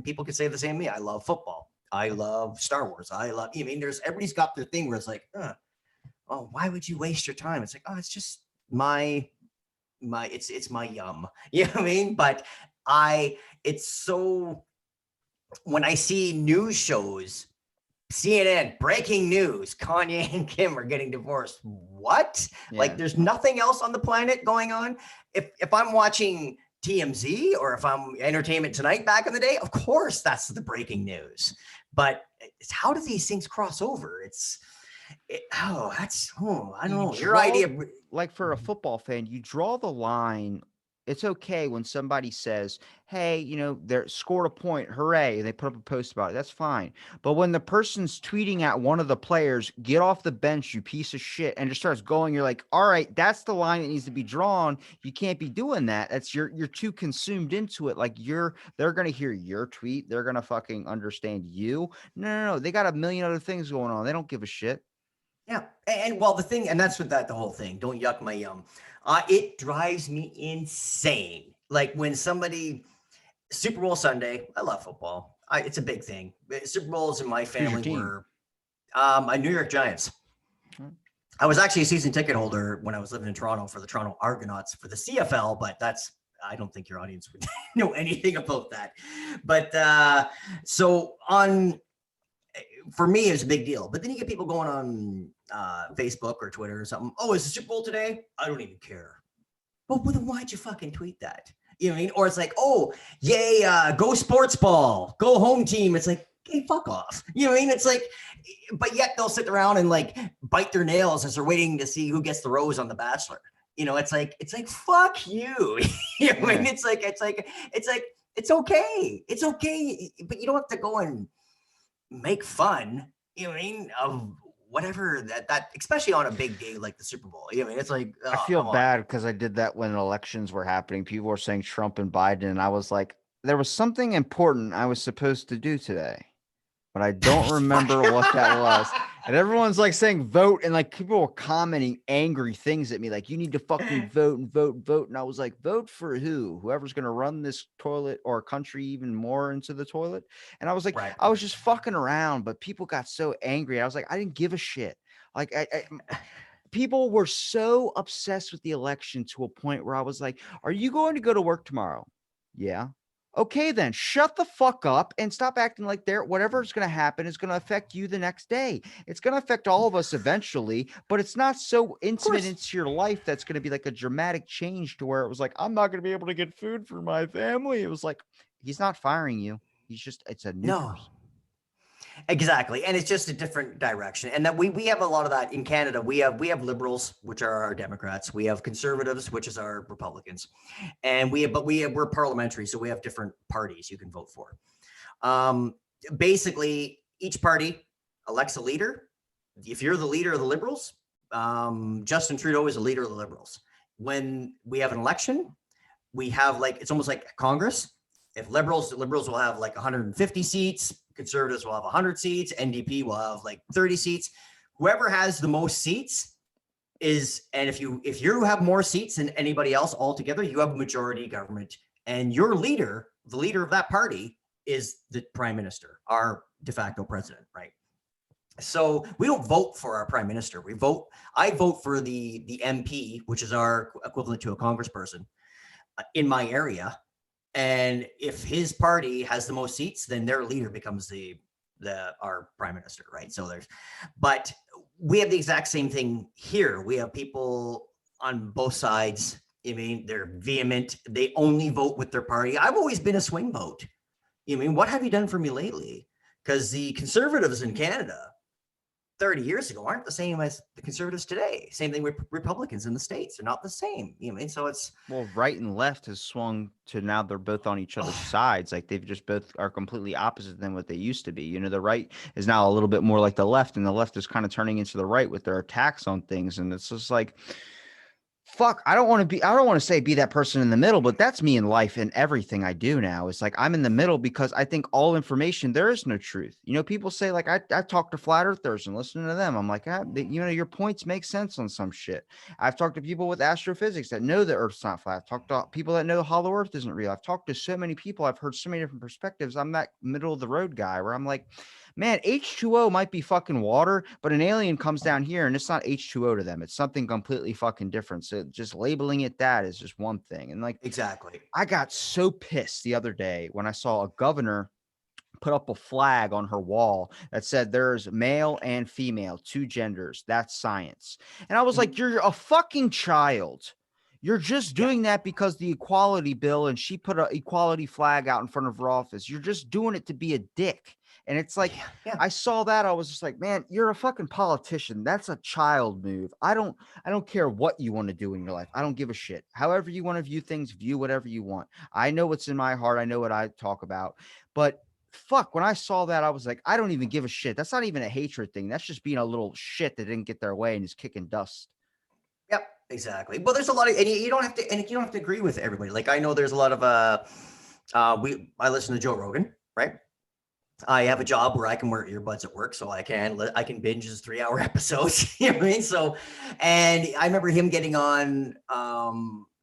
people could say the same to me. I love football. I love Star Wars. I mean, everybody's got their thing where it's like, oh, why would you waste your time? It's like, oh, it's just it's my yum. You know what I mean? But it's so, when I see news shows, CNN, breaking news, Kanye and Kim are getting divorced. What? Yeah. Like, there's nothing else on the planet going on? If I'm watching TMZ or if I'm Entertainment Tonight back in the day, of course that's the breaking news. But it's, how do these things cross over? I don't know. Your idea. Like for a football fan, you draw the line. It's okay when somebody says, hey, they're scored a point, hooray, and they put up a post about it. That's fine. But when the person's tweeting at one of the players, get off the bench, you piece of shit, and just starts going, you're like, all right, that's the line that needs to be drawn. You can't be doing that. That's you're too consumed into it. Like they're gonna hear your tweet, they're gonna fucking understand you. No. They got a million other things going on. They don't give a shit. Yeah. And well, the thing, and that's what the whole thing, don't yuck my yum. It drives me insane. Like when Super Bowl Sunday, I love football. It's a big thing. Super Bowls in my family were my New York Giants. I was actually a season ticket holder when I was living in Toronto for the Toronto Argonauts for the CFL, but I don't think your audience would know anything about that. But for me, it's a big deal. But then you get people going on Facebook or Twitter or something. Oh, is the Super Bowl today? I don't even care. Well, then why'd you fucking tweet that? You know what I mean? Or it's like, oh, yay, go sports ball, go home team. It's like, hey, fuck off. You know what I mean? It's like, but yet they'll sit around and like bite their nails as they're waiting to see who gets the rose on The Bachelor. It's like, fuck you. You know what I mean? It's like, it's okay. It's okay. But you don't have to go and make fun, you know what I mean, of whatever that especially on a big day like the Super Bowl. You know what I mean? It's like, I feel bad because I did that when elections were happening. People were saying Trump and Biden, and I was like, there was something important I was supposed to do today, but I don't remember what that was. And everyone's like saying vote, and like people were commenting angry things at me, like you need to fucking vote and vote and vote. And I was like, vote for who? Whoever's gonna run this toilet or country even more into the toilet. And I was like, I was just fucking around, but people got so angry. I was like, I didn't give a shit. Like people were so obsessed with the election to a point where I was like, are you going to go to work tomorrow? Yeah. Okay, then shut the fuck up and stop acting like whatever's going to happen is going to affect you the next day. It's going to affect all of us eventually, but it's not so intimate into your life that's going to be like a dramatic change to where it was like, I'm not going to be able to get food for my family. It was like, he's not firing you. It's a new person. Exactly. And it's just a different direction. And that we have a lot of that in Canada. We have liberals, which are our Democrats. We have conservatives, which is our Republicans. And we're parliamentary. So we have different parties you can vote for. Basically, each party elects a leader. If you're the leader of the Liberals, Justin Trudeau is the leader of the Liberals. When we have an election, we have it's almost like Congress. If the Liberals will have like 150 seats, Conservatives will have 100 seats, NDP will have like 30 seats. Whoever has the most seats and if you have more seats than anybody else altogether, you have a majority government. And your leader, the leader of that party, is the prime minister, our de facto president, right? So we don't vote for our prime minister. I vote for the MP, which is our equivalent to a congressperson in my area. And if his party has the most seats, then their leader becomes our prime minister, right? But we have the exact same thing here. We have people on both sides. I mean, they're vehement. They only vote with their party. I've always been a swing vote. I mean, what have you done for me lately? Because the conservatives in Canada 30 years ago aren't the same as the conservatives today. Same thing with Republicans in the States. They're not the same. You know what I mean? So right and left has swung to now they're both on each other's sides. Like they've just both are completely opposite than what they used to be. The right is now a little bit more like the left, and the left is kind of turning into the right with their attacks on things. And it's just like, fuck, I don't want to say be that person in the middle, but that's me in life and everything I do now. It's like I'm in the middle because I think all information, there is no truth. People say like I talk to flat earthers and listen to them. I'm like, your points make sense on some shit. I've talked to people with astrophysics that know the earth's not flat. I've talked to people that know hollow earth isn't real. I've talked to so many people. I've heard so many different perspectives. I'm that middle of the road guy where I'm like, man, H2O might be fucking water, but an alien comes down here and it's not H2O to them. It's something completely fucking different. So just labeling it that is just one thing. And like, Exactly. I got so pissed the other day when I saw a governor put up a flag on her wall that said there's male and female, two genders. That's science. And I was Mhm. like, you're a fucking child. You're just Yeah. doing that because the equality bill and she put an equality flag out in front of her office. You're just doing it to be a dick. And it's like, Yeah. Yeah. I saw that. I was just like, man, you're a fucking politician. That's a child move. I don't care what you want to do in your life. I don't give a shit. However you want to view things, view whatever you want. I know what's in my heart. I know what I talk about. But fuck, when I saw that, I was like, I don't even give a shit. That's not even a hatred thing. That's just being a little shit that didn't get their way and is kicking dust. Yep, exactly. Well, there's a lot of, and you don't have to, and you don't have to agree with everybody. Like I know there's a lot of, I listen to Joe Rogan, right? I have a job where I can wear earbuds at work, so I can binge his 3 hour episodes. You know what I mean? So, and I remember him getting on.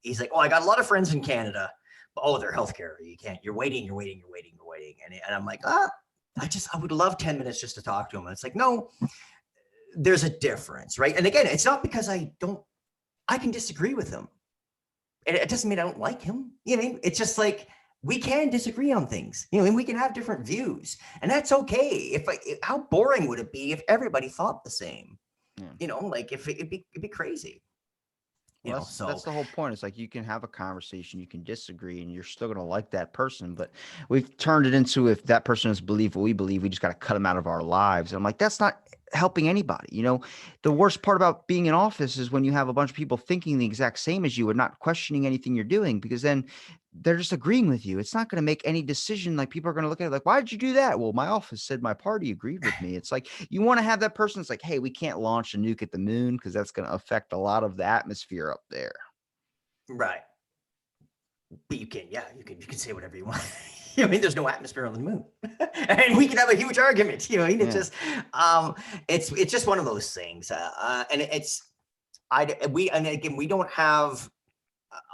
He's like, "Oh, I got a lot of friends in Canada. Oh, they're healthcare. You can't. You're waiting. You're waiting. You're waiting. You're waiting." And I'm like, I would love 10 minutes just to talk to him. And it's like, no, there's a difference, right? And again, it's not because I can disagree with him. And it doesn't mean I don't like him. You know what I mean? It's just like we can disagree on things, and we can have different views, and that's okay. How boring would it be if everybody thought the same? Yeah. Like if it'd be crazy. Well, that's So the whole point. It's like you can have a conversation, you can disagree, and you're still gonna like that person. But we've turned it into if that person doesn't believe what we believe, we just gotta cut them out of our lives. And I'm like, that's not helping anybody. The worst part about being in office is when you have a bunch of people thinking the exact same as you and not questioning anything you're doing, because then they're just agreeing with you. It's not going to make any decision. Like people are going to look at it like, why did you do that? Well, my office said my party agreed with me. It's like you want to have that person. It's like, hey, we can't launch a nuke at the moon because that's going to affect a lot of the atmosphere up there. right, but you can say whatever you want. I mean, there's no atmosphere on the moon, and we can have a huge argument. It's Yeah. just it's just one of those things, and it's and again we don't have.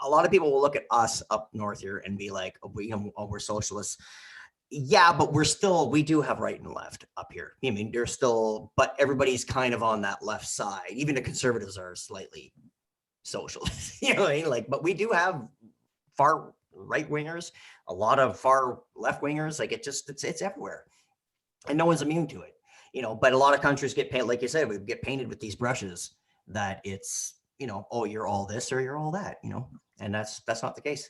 A lot of people will look at us up north here and be like, we're socialists. Yeah, but we do have right and left up here. I mean, there's still, but everybody's kind of on that left side. Even the conservatives are slightly socialist. You know what I mean? Like, but we do have far right wingers, a lot of far left wingers. Like it's everywhere, and no one's immune to it. But a lot of countries get painted, like you said, we get painted with these brushes that it's oh, you're all this or you're all that. And that's not the case.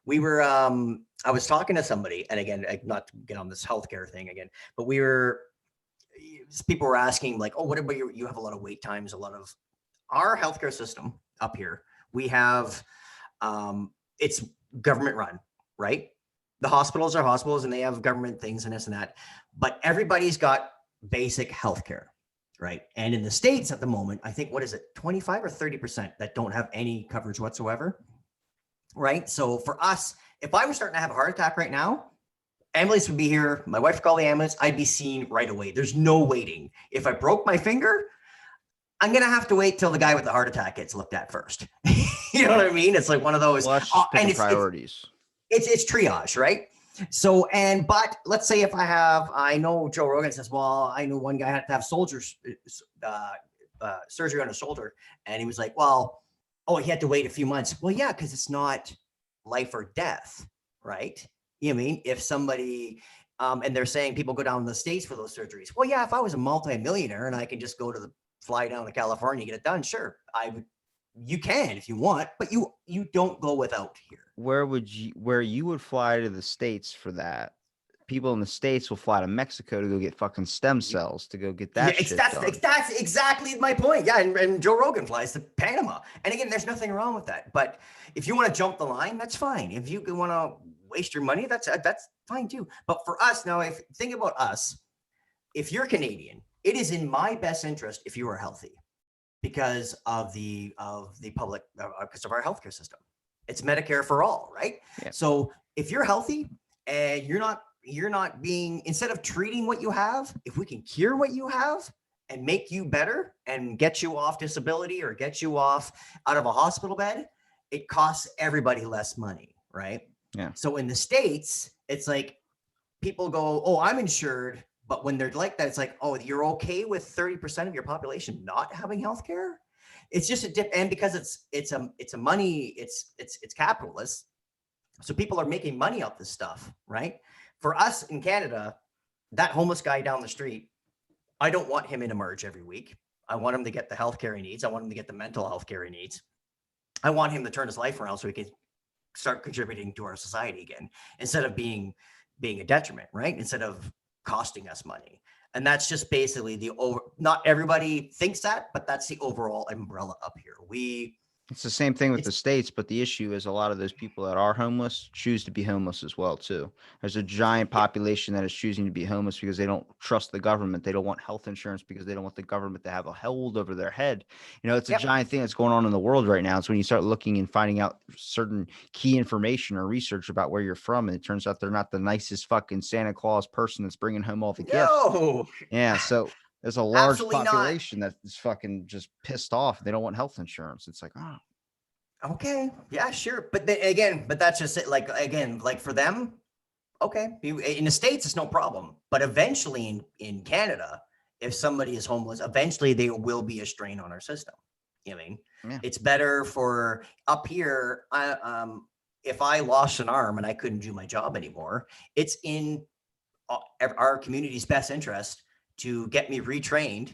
I was talking to somebody, and again, not to get on this healthcare thing again, but people were asking like, oh, what about you have a lot of wait times, a lot of our healthcare system up here. We have, it's government run, right? The hospitals are hospitals and they have government things and this and that, but everybody's got basic healthcare, right? And in the States at the moment, I think, what is it, 25 or 30% that don't have any coverage whatsoever, right? So for us, if I was starting to have a heart attack right now, ambulance would be here. My wife would call the ambulance. I'd be seen right away. There's no waiting. If I broke my finger, I'm going to have to wait till the guy with the heart attack gets looked at first. You know what I mean? It's like one of those, Well, that's just and picking priorities. It's triage, right? So, but let's say if I know Joe Rogan says, well, I know one guy had to have surgery on his shoulder. And he was like, well, oh, he had to wait a few months. Well, yeah, because it's not life or death, right? You know what I mean? If somebody, and they're saying people go down to the States for those surgeries. Well, yeah, if I was a multimillionaire and I can just fly down to California, get it done. Sure. You can if you want, but you don't go without here. Where you would fly to the States for that? People in the States will fly to Mexico to go get fucking stem cells to go get that shit done. That's exactly my point. Yeah, and Joe Rogan flies to Panama. And again, there's nothing wrong with that. But if you want to jump the line, that's fine. If you want to waste your money, that's fine too. But for us now, think about us, if you're Canadian, it is in my best interest if you are healthy because of the public, because of our healthcare system. It's Medicare for all, right? Yeah. So if you're healthy and you're not being, instead of treating what you have, if we can cure what you have and make you better and get you off disability or get you off out of a hospital bed, it costs everybody less money, right? Yeah. So in the States, it's like people go, oh, I'm insured But when they're like that, it's like, oh, you're okay with 30% of your population not having healthcare? It's just a dip, and because it's a money, it's capitalist. So people are making money off this stuff, right? For us in Canada, that homeless guy down the street, I don't want him in a merge every week. I want him to get the healthcare he needs. I want him to get the mental health care he needs. I want him to turn his life around so he can start contributing to our society again, instead of being a detriment, right? Instead of costing us money. And that's just basically not everybody thinks that, but that's the overall umbrella up here. It's the same thing with the States, but the issue is a lot of those people that are homeless choose to be homeless as well, too. There's a giant population that is choosing to be homeless because they don't trust the government. They don't want health insurance because they don't want the government to have a hold over their head. It's a giant thing that's going on in the world right now. It's when you start looking and finding out certain key information or research about where you're from, and it turns out they're not the nicest fucking Santa Claus person that's bringing home all the gifts. Yeah, so there's a large population that is fucking just pissed off. They don't want health insurance. It's like, oh, okay, yeah, sure. But then again, that's just it. Like, again, like for them, okay, in the States, it's no problem. But eventually in Canada, if somebody is homeless, eventually there will be a strain on our system. You know what I mean? Yeah. It's better for up here. If I lost an arm and I couldn't do my job anymore, it's in our community's best interest to get me retrained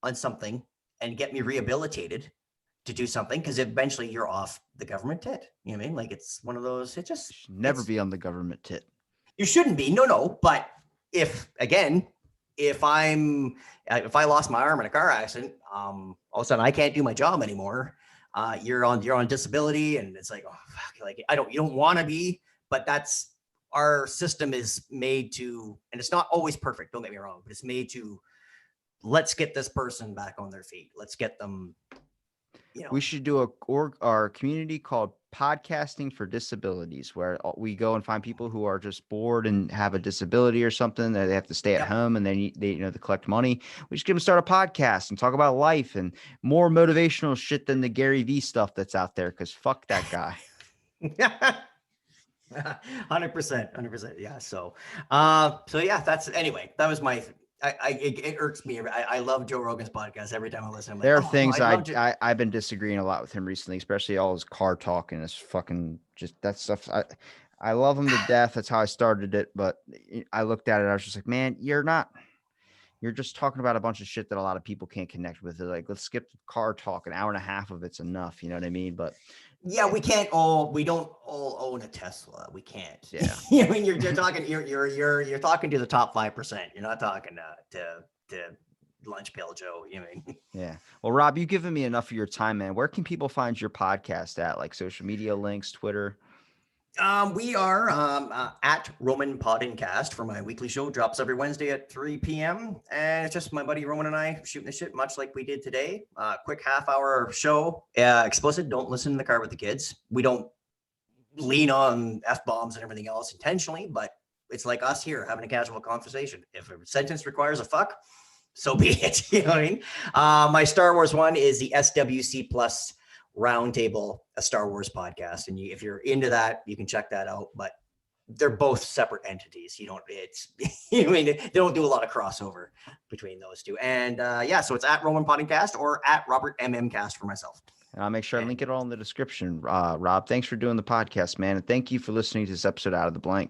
on something and get me rehabilitated to do something, because eventually you're off the government tit. You know what I mean? Like, it's one of those, it just never be on the government tit. You shouldn't be. No. But if I lost my arm in a car accident, all of a sudden I can't do my job anymore. You're on disability, and it's like, oh fuck, like you don't want to be, but that's our system is made to, and it's not always perfect, don't get me wrong, but it's made to, let's get this person back on their feet. Let's get them, We should do our community called Podcasting for Disabilities, where we go and find people who are just bored and have a disability or something that they have to stay at home, and they collect money. We just get them to start a podcast and talk about life and more motivational shit than the Gary Vee stuff that's out there. Cause fuck that guy. 100%. Yeah. So yeah, that was my, it irks me. I love Joe Rogan's podcast. Every time I listen, I'm like, there are things I've been disagreeing a lot with him recently, especially all his car talk and his fucking just that stuff. I love him to death. That's how I started it. But I looked at it. I was just like, man, you're just talking about a bunch of shit that a lot of people can't connect with. They're like, let's skip the car talk. An hour and a half of it's enough. You know what I mean? But yeah, we don't all own a Tesla. We can't. Yeah. I mean, you're talking, you're talking to the top 5%. You're not talking to Lunch Pail Joe. You know what I mean? Yeah. Well, Rob, you've given me enough of your time, man. Where can people find your podcast at? Like social media links, Twitter? We are at Roman Podcast for my weekly show. Drops every Wednesday at 3 p.m. And it's just my buddy Roman and I shooting the shit, much like we did today. Quick half-hour show. Explicit. Don't listen in the car with the kids. We don't lean on F-bombs and everything else intentionally, but it's like us here having a casual conversation. If a sentence requires a fuck, so be it. You know what I mean? My Star Wars one is the SWC Plus Round Table, a Star Wars podcast, and if you're into that, you can check that out. But they're both separate entities. I mean, they don't do a lot of crossover between those two. And so it's at Roman Podcast or at Robert Cast for myself. And I'll make sure I link it all in the description. Rob, thanks for doing the podcast, man, and thank you for listening to this episode Out of the Blank.